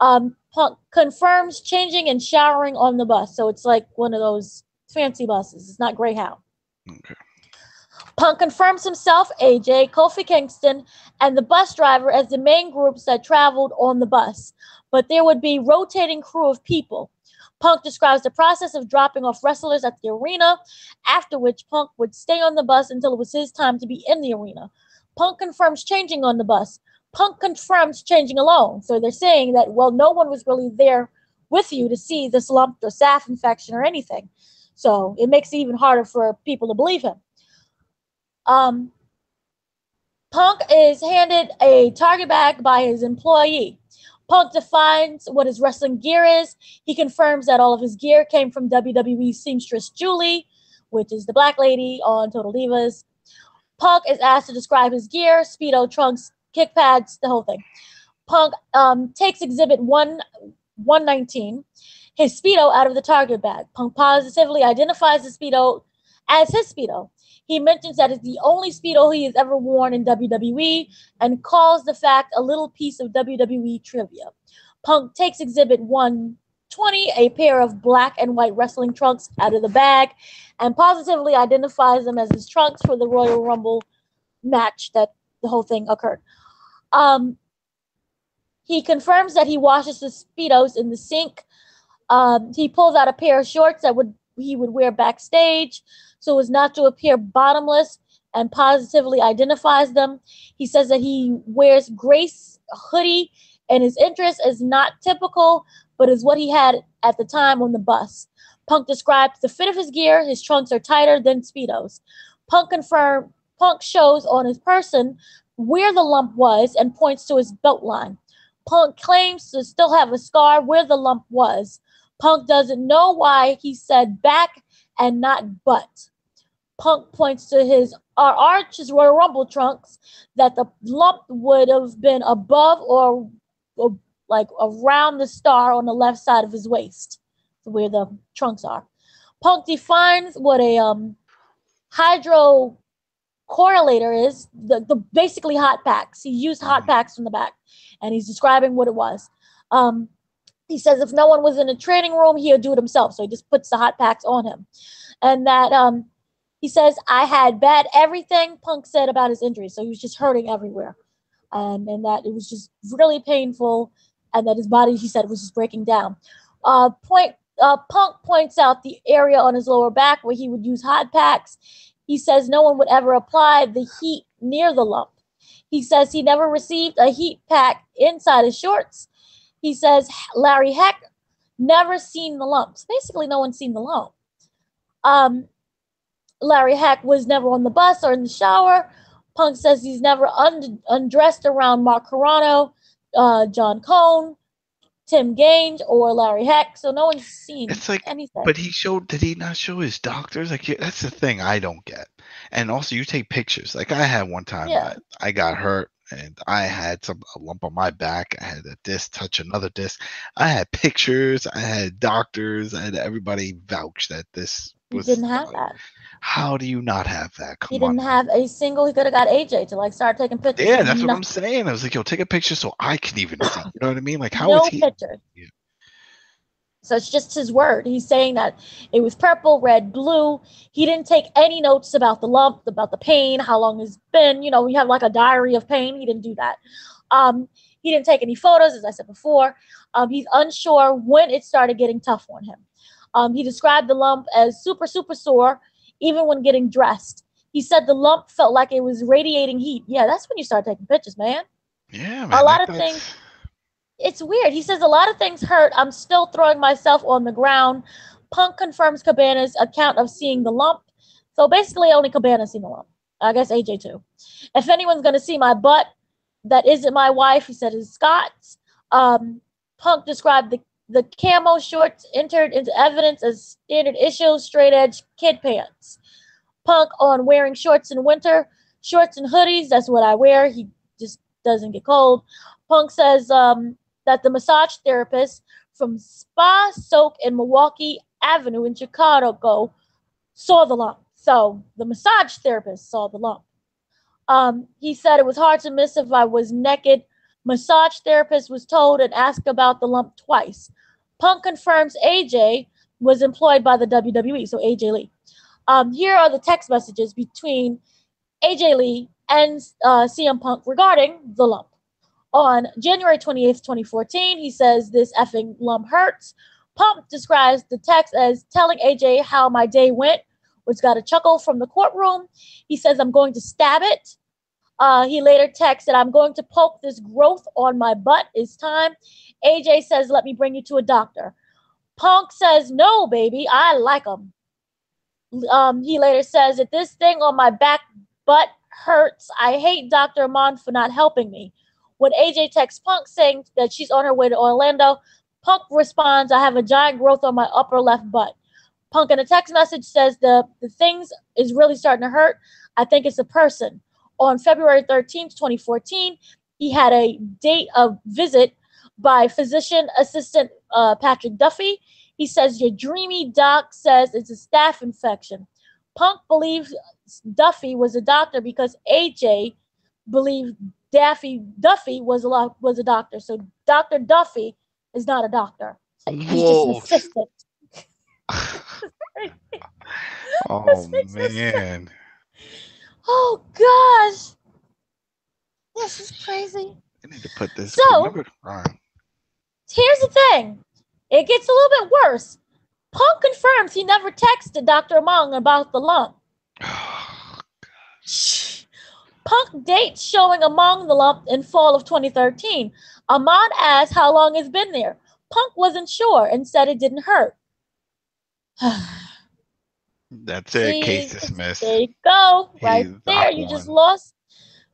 Punk confirms changing and showering on the bus. So it's like one of those fancy buses. It's not Greyhound. Okay. Punk confirms himself, AJ, Kofi Kingston, and the bus driver as the main groups that traveled on the bus. But there would be rotating crew of people. Punk describes the process of dropping off wrestlers at the arena, after which Punk would stay on the bus until it was his time to be in the arena. Punk confirms changing on the bus. Punk confirms changing alone. So they're saying that, well, no one was really there with you to see this lump or staph infection or anything. So it makes it even harder for people to believe him. Punk is handed a Target bag by his employee. Punk defines what his wrestling gear is. He confirms that all of his gear came from WWE seamstress Julie, which is the black lady on Total Divas. Punk is asked to describe his gear: Speedo, trunks, kick pads, the whole thing. Punk takes Exhibit 119, his Speedo, out of the Target bag. Punk positively identifies the Speedo as his Speedo. He mentions that it's the only Speedo he has ever worn in WWE and calls the fact a little piece of WWE trivia. Punk takes Exhibit 120, a pair of black and white wrestling trunks, out of the bag and positively identifies them as his trunks for the Royal Rumble match that the whole thing occurred. He confirms that he washes the Speedos in the sink. He pulls out a pair of shorts that he would wear backstage so as not to appear bottomless, and positively identifies them. He says that he wears Grace hoodie and his interest is not typical, but is what he had at the time on the bus. Punk describes the fit of his gear. His trunks are tighter than Speedos. Punk Punk shows on his person where the lump was and points to his belt line. Punk claims to still have a scar where the lump was. Punk doesn't know why he said back and not butt. Punk points to his arches Royal Rumble trunks that the lump would have been above or like around the star on the left side of his waist, where the trunks are. Punk defines what a hydrocorrelator is, the basically hot packs. He used hot packs from the back, and he's describing what it was. He says if no one was in the training room, he would do it himself. So he just puts the hot packs on him. And that he says, I had bad everything, Punk said about his injury. So he was just hurting everywhere. And that it was just really painful, and that his body, he said, was just breaking down. Punk points out the area on his lower back where he would use hot packs. He says no one would ever apply the heat near the lump. He says he never received a heat pack inside his shorts. He says Larry Heck never seen the lumps. Basically, no one's seen the lump. Larry Heck was never on the bus or in the shower. Punk says he's never undressed around Mark Carrano, John Cone, Tim Gange, or Larry Heck. So no one's seen anything. But did he not show his doctors? Like, that's the thing I don't get. And also, you take pictures. Like, I had one time I got hurt, and I had a lump on my back. I had a disc touch another disc. I had pictures. I had doctors. I had everybody vouch that this was. He didn't have that. How do you not have that? He didn't have a single. He could have got AJ to start taking pictures. Yeah, that's what I'm saying. I was like, yo, take a picture so I can even see. You know what I mean? Like, how is he? No picture. Yeah. So it's just his word. He's saying that it was purple, red, blue. He didn't take any notes about the lump, about the pain, how long it's been. We have like a diary of pain. He didn't do that. He didn't take any photos, as I said before. He's unsure when it started getting tough on him. He described the lump as super, super sore, even when getting dressed. He said the lump felt like it was radiating heat. Yeah, that's when you start taking pictures, man. Yeah, man. A lot of things. It's weird. He says a lot of things hurt. I'm still throwing myself on the ground. Punk confirms Cabana's account of seeing the lump. So basically, only Cabana seen the lump. I guess AJ too. If anyone's going to see my butt, that isn't my wife, he said, is Scott's. Punk described the camo shorts entered into evidence as standard issue straight edge kid pants. Punk on wearing shorts in winter, shorts and hoodies. That's what I wear. He just doesn't get cold. Punk says that the massage therapist from Spa Soak in Milwaukee Avenue in Chicago saw the lump. So the massage therapist saw the lump. He said it was hard to miss if I was naked. Massage therapist was told and asked about the lump twice. Punk confirms AJ was employed by the WWE, so AJ Lee. Here are the text messages between AJ Lee and CM Punk regarding the lump. On January 28th, 2014, he says, this effing lump hurts. Punk describes the text as telling AJ how my day went, which got a chuckle from the courtroom. He says, I'm going to stab it. He later texted, I'm going to poke this growth on my butt. It's time. AJ says, let me bring you to a doctor. Punk says, no, baby, I like them. He later says that this thing on my back butt hurts. I hate Dr. Amon for not helping me. When AJ texts Punk saying that she's on her way to Orlando, Punk responds, I have a giant growth on my upper left butt. Punk in a text message says the things is really starting to hurt. I think it's a person. On February 13th, 2014, he had a visit by physician assistant Patrick Duffy. He says, your dreamy doc says it's a staph infection. Punk believes Duffy was a doctor because AJ believed Duffy was a doctor. So Dr. Duffy is not a doctor. He's just an assistant. Oh, man. Oh, gosh. This is crazy. I need to put this. So, here's the thing. It gets a little bit worse. Punk confirms he never texted Dr. Amon about the lump. Punk dates showing Amon the lump in fall of 2013. Amon asked how long it's been there. Punk wasn't sure and said it didn't hurt. That's it. See, Case dismissed. there you go. Right He's there. Doc You just one. lost.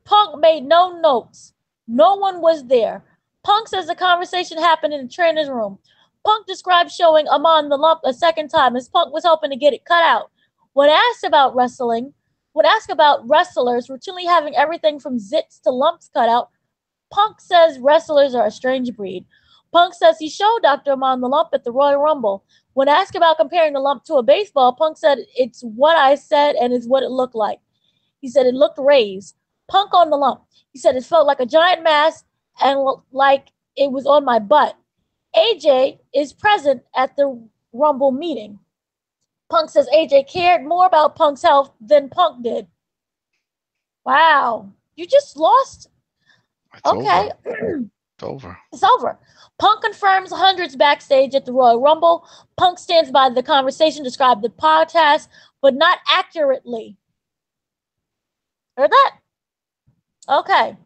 Punk made no notes. No one was there. Punk says the conversation happened in the trainer's room. Punk described showing Amon the lump a second time as Punk was hoping to get it cut out. When asked about wrestlers routinely having everything from zits to lumps cut out, Punk says wrestlers are a strange breed. Punk says he showed Dr. Amon the lump at the Royal Rumble. When asked about comparing the lump to a baseball, Punk said, "It's what I said and it's what it looked like." He said it looked raised. Punk on the lump. He said it felt like a giant mass and like it was on my butt. AJ is present at the Rumble meeting. Punk says AJ cared more about Punk's health than Punk did. Wow. You just lost? It's Okay. over. It's over. It's over. Punk confirms hundreds backstage at the Royal Rumble. Punk stands by the conversation, described the podcast, but not accurately. Heard that? Okay.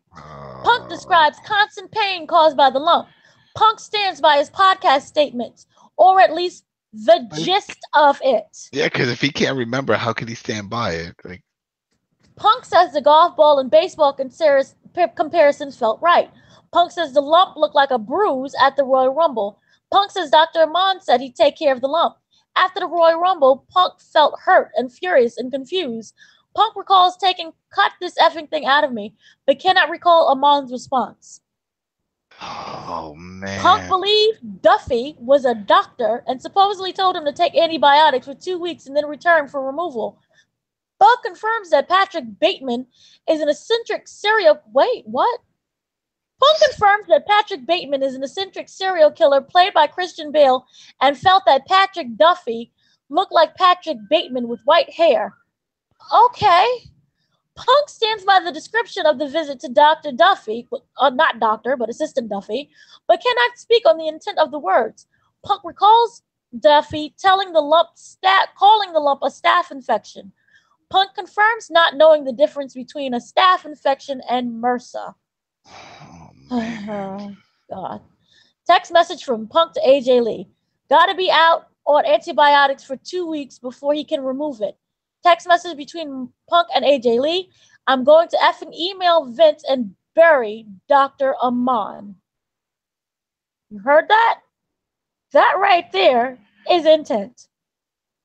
Punk describes constant pain caused by the lump. Punk stands by his podcast statements, or at least the gist of it. Yeah, because if he can't remember, how could he stand by it? Like, Punk says the golf ball and baseball comparisons felt right. Punk says the lump looked like a bruise at the Royal Rumble. Punk says Dr. Amon said he'd take care of the lump. After the Royal Rumble, Punk felt hurt and furious and confused. Punk recalls taking "cut this effing thing out of me," but cannot recall Amon's response. oh man. Punk believed Duffy was a doctor and supposedly told him to take antibiotics for 2 weeks and then return for removal. Punk confirms that Patrick Bateman is an eccentric serial... Wait, what? Punk confirms that Patrick Bateman is an eccentric serial killer played by Christian Bale and felt that Patrick Duffy looked like Patrick Bateman with white hair. Okay. Punk stands by the description of the visit to Dr. Duffy, not doctor, but Assistant Duffy, but cannot speak on the intent of the words. Punk recalls Duffy calling the lump a staph infection. Punk confirms not knowing the difference between a staph infection and MRSA. Oh, God. Text message from Punk to AJ Lee. Gotta be out on antibiotics for 2 weeks before he can remove it. Text message between Punk and AJ Lee. I'm going to effing email Vince and bury Dr. Amon. You heard that? That right there is intent.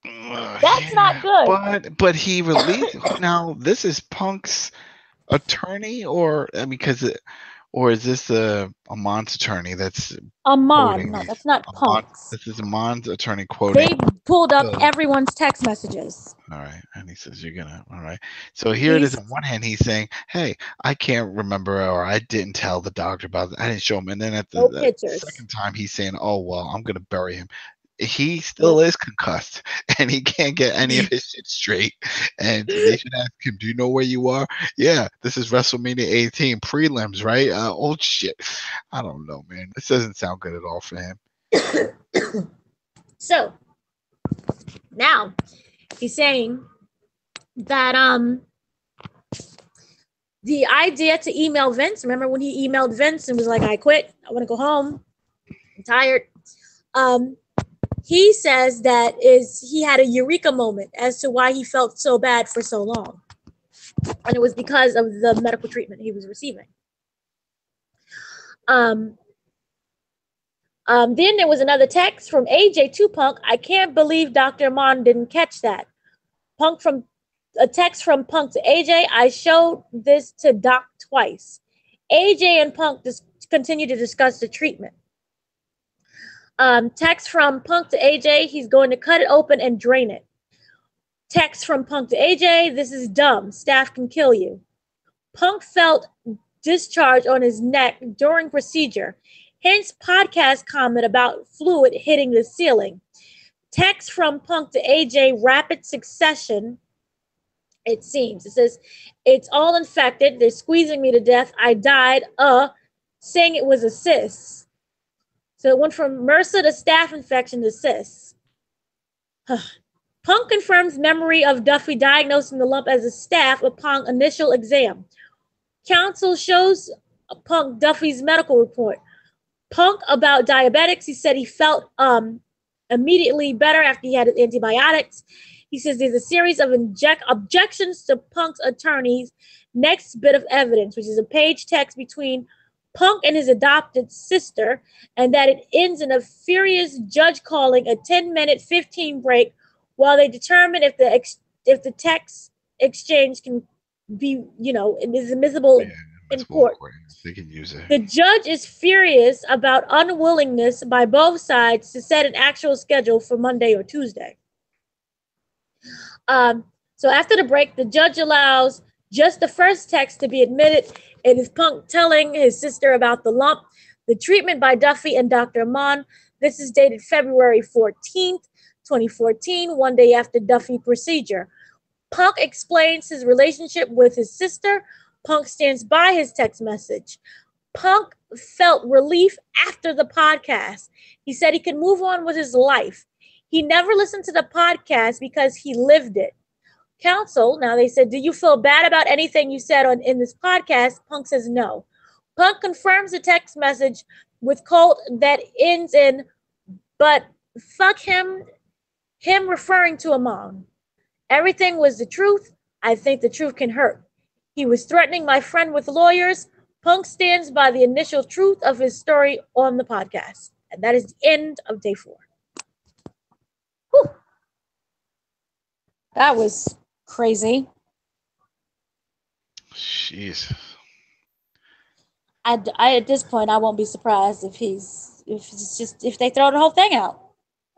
That's not good. But he released. Now this is Punk's attorney, or I mean, because or is this Amon's attorney? That's Amon. No, that's not Punk's. This is Amon's attorney quoting. They pulled up everyone's text messages. All right, and he says you're gonna. All right, so here it is. On one hand, he's saying, "Hey, I can't remember, or I didn't tell the doctor about it. I didn't show him." And then at the second time, he's saying, "Oh well, I'm gonna bury him." He still is concussed, and he can't get any of his shit straight. And they should ask him, "Do you know where you are?" Yeah, this is WrestleMania 18 prelims, right? Old shit. I don't know, man. This doesn't sound good at all for him. So now he's saying that the idea to email Vince. Remember when he emailed Vince and was like, "I quit. I want to go home. I'm tired." He says that he had a eureka moment as to why he felt so bad for so long. And it was because of the medical treatment he was receiving. Then there was another text from AJ to Punk. I can't believe Dr. Amon didn't catch that. A text from Punk to AJ. I showed this to Doc twice. AJ and Punk continue to discuss the treatment. Text from Punk to AJ. He's going to cut it open and drain it. Text from Punk to AJ. This is dumb. Staph can kill you. Punk felt discharge on his neck during procedure. Hence podcast comment about fluid hitting the ceiling. Text from Punk to AJ. Rapid succession. It seems. It says, it's all infected. They're squeezing me to death. I died. Saying it was a cyst. So it went from MRSA to staph infection to cysts. Punk confirms memory of Duffy diagnosing the lump as a staph upon initial exam. Counsel shows Punk Duffy's medical report. Punk about diabetics. He said he felt immediately better after he had his antibiotics. He says there's a series of objections to Punk's attorney's next bit of evidence, which is a page text between Punk and his adopted sister, and that it ends in a furious judge calling a 10-minute 15 break while they determine if the text exchange can be, is admissible in court. They can use it. The judge is furious about unwillingness by both sides to set an actual schedule for Monday or Tuesday. So after the break, the judge allows just the first text to be admitted. It is Punk telling his sister about the lump, the treatment by Duffy and Dr. Amon. This is dated February 14th, 2014, one day after Duffy procedure. Punk explains his relationship with his sister. Punk stands by his text message. Punk felt relief after the podcast. He said he could move on with his life. He never listened to the podcast because he lived it. Counsel, now they said, do you feel bad about anything you said in this podcast? Punk says no. Punk confirms the text message with quote that ends in, but fuck him referring to Amon. Everything was the truth. I think the truth can hurt. He was threatening my friend with lawyers. Punk stands by the initial truth of his story on the podcast. And that is the end of day 4. Whew. That was crazy. Jeez. I at this point I won't be surprised if they throw the whole thing out.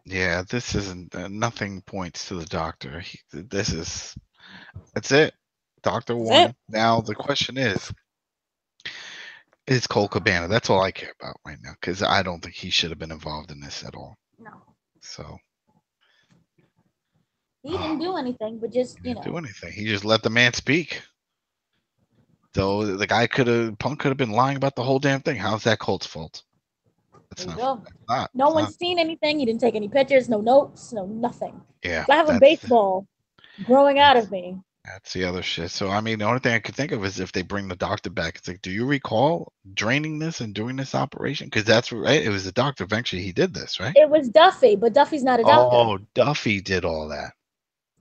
Yeah, this isn't nothing points to the doctor. That's it. Doctor one. Now the question is Colt Cabana. That's all I care about right now because I don't think he should have been involved in this at all. No. So he didn't do anything, but just do anything. He just let the man speak. So the guy Punk could have been lying about the whole damn thing. How's that Colt's fault? That's not. No one's seen anything. He didn't take any pictures, no notes, no nothing. Yeah. I have a baseball growing out of me. That's the other shit. So I mean, the only thing I could think of is if they bring the doctor back. It's like, do you recall draining this and doing this operation? Because that's right. It was the doctor. Eventually, he did this, right? It was Duffy, but Duffy's not a doctor. Oh, Duffy did all that.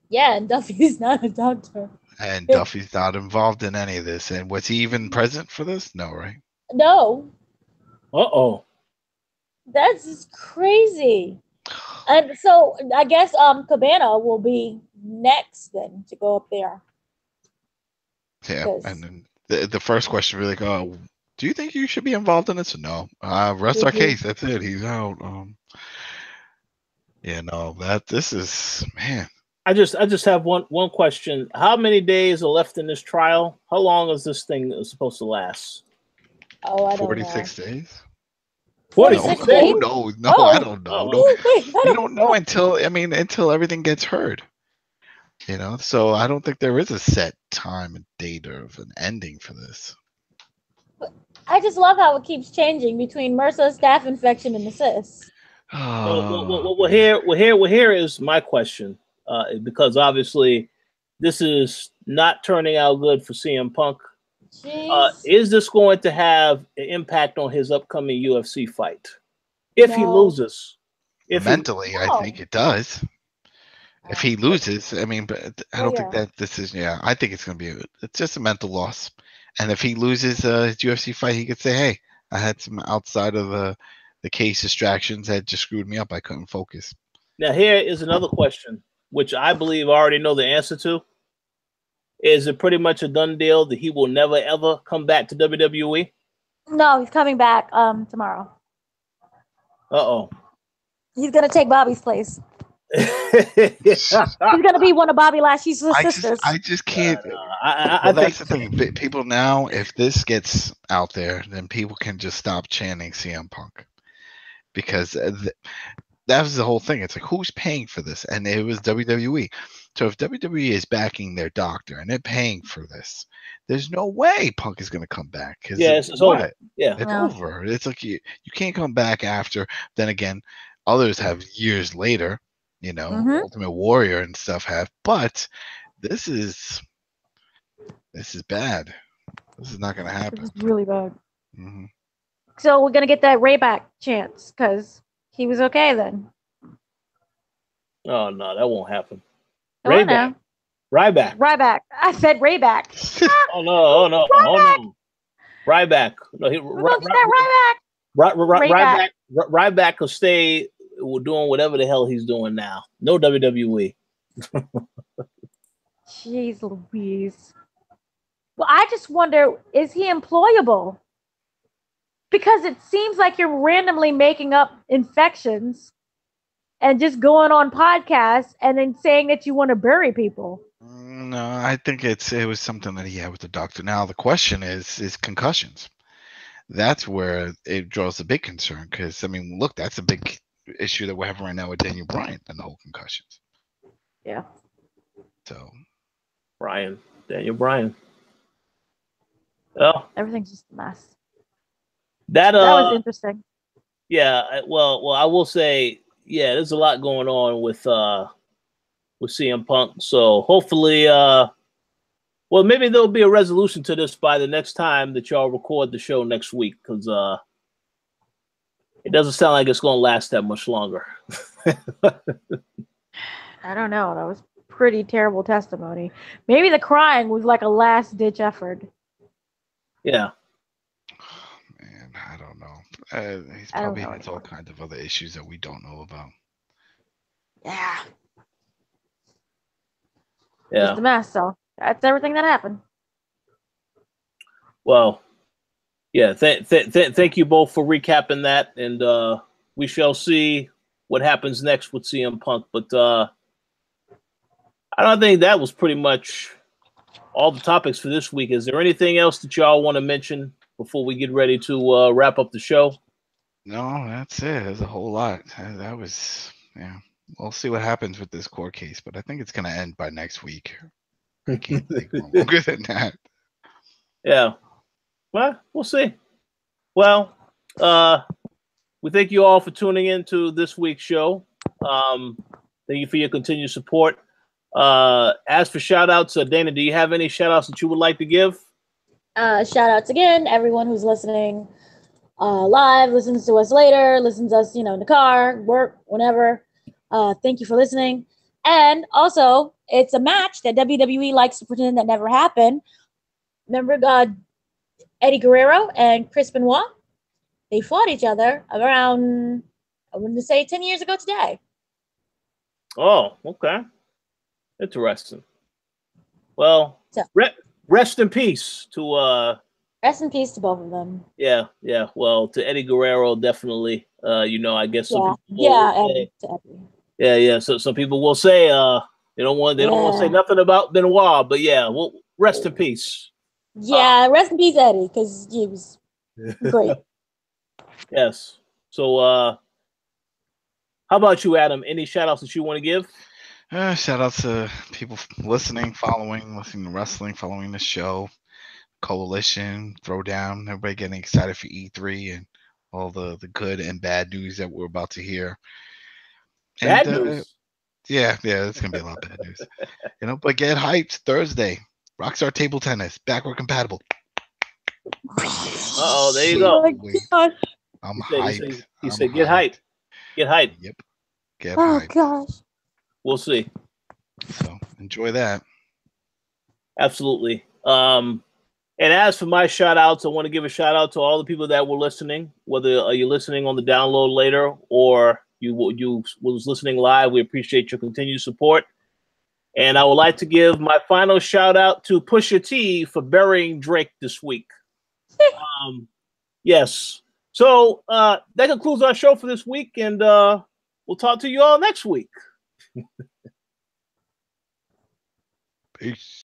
Yeah, and Duffy's not a doctor. And Duffy's not involved in any of this. And was he even present for this? No, right? No. Uh-oh. That's just crazy. And so I guess Cabana will be next then to go up there. Yeah, and then the first question really go, do you think you should be involved in this? No. Rest our case. That's it. He's out. This is, man. I just have one question. How many days are left in this trial? How long is this thing supposed to last? Oh, I don't 46 know. days? 46 days? No, I don't know. You don't know until everything gets heard. So I don't think there is a set time and date of an ending for this. I just love how it keeps changing between MRSA, staph infection, and the cyst. Well, here is my question. Because obviously this is not turning out good for CM Punk. Is this going to have an impact on his upcoming UFC fight? If he loses. Mentally, I think it does. If he loses, I mean, but I don't think that this is, I think it's going to be, it's just a mental loss. And if he loses his UFC fight, he could say, hey, I had some outside of the case distractions that just screwed me up. I couldn't focus. Now, here is another question, which I believe I already know the answer to. Is it pretty much a done deal that he will never, ever come back to WWE? No, he's coming back tomorrow. Uh-oh. He's going to take Bobby's place. He's going to be one of Bobby Lashley's sisters. I just can't. I that's the thing. People now, if this gets out there, then people can just stop chanting CM Punk. Because that was the whole thing. It's like, who's paying for this? And it was WWE. So if WWE is backing their doctor and they're paying for this, there's no way Punk is going to come back. It's over. Yeah, it's over. It's like you can't come back after. Then again, others have years later. Ultimate Warrior and stuff have. But this is bad. This is not going to happen. It's really bad. Mm-hmm. So we're going to get that Rayback chance because he was okay then. Oh, no, that won't happen. Ryback. Ryback. Ryback. I said Rayback. Oh no. Ryback. No, We're gonna get that Ryback. Ryback will stay doing whatever the hell he's doing now. No WWE. Jeez Louise. Well, I just wonder, is he employable? Because it seems like you're randomly making up infections and just going on podcasts and then saying that you want to bury people. No, I think it was something that he had with the doctor. Now the question is concussions. That's where it draws a big concern because I mean, look, that's a big issue that we're having right now with Daniel Bryan and the whole concussions. Yeah. So, Daniel Bryan. Well, everything's just a mess. That was interesting. Yeah, well, I will say, yeah, there's a lot going on with CM Punk. So hopefully, well, maybe there'll be a resolution to this by the next time that y'all record the show next week, because it doesn't sound like it's going to last that much longer. I don't know. That was pretty terrible testimony. Maybe the crying was like a last-ditch effort. Yeah. Man, I don't know. He's probably has all kinds of other issues that we don't know about. Yeah. Yeah. Just a mess. So that's everything that happened. Well, yeah. Thank you both for recapping that, and we shall see what happens next with CM Punk. But I don't think that was pretty much all the topics for this week. Is there anything else that y'all want to mention before we get ready to wrap up the show? No, that's it. There's a whole lot. That was, yeah. We'll see what happens with this court case, but I think it's going to end by next week. I can't think more longer than that. Yeah. Well, we'll see. Well, we thank you all for tuning in to this week's show. Thank you for your continued support. As for shout outs, Dana, do you have any shout outs that you would like to give? Shout outs again, everyone who's listening live, listens to us later, listens to us, in the car, work, whenever. Thank you for listening. And also, it's a match that WWE likes to pretend that never happened. Remember Eddie Guerrero and Chris Benoit? They fought each other around, I wanted to say 10 years ago today. Oh, okay. Interesting. Well, so, rest in peace to rest in peace to both of them. Yeah. Well, to Eddie Guerrero, definitely. I guess some people Yeah. So some people will say they don't want to say nothing about Benoit, but yeah, well, rest in peace. Yeah, rest in peace, Eddie, because he was great. Yes. So how about you, Adam? Any shout outs that you want to give? Shout out to people listening to wrestling, following the show, Koalition, Throwdown, everybody getting excited for E3 and all the good and bad news that we're about to hear. Bad news? Yeah, it's going to be a lot of bad news. But get hyped Thursday. Rockstar Table Tennis, backward compatible. Uh-oh, there you go. Oh, I'm hyped. He said, get hyped. Get hyped. Yep. Get hyped. Gosh. We'll see. So enjoy that. Absolutely. And as for my shout outs, I want to give a shout out to all the people that were listening, whether you're listening on the download later or you was listening live. We appreciate your continued support. And I would like to give my final shout out to Pusha T for burying Drake this week. Yes. So that concludes our show for this week, and we'll talk to you all next week. Peace.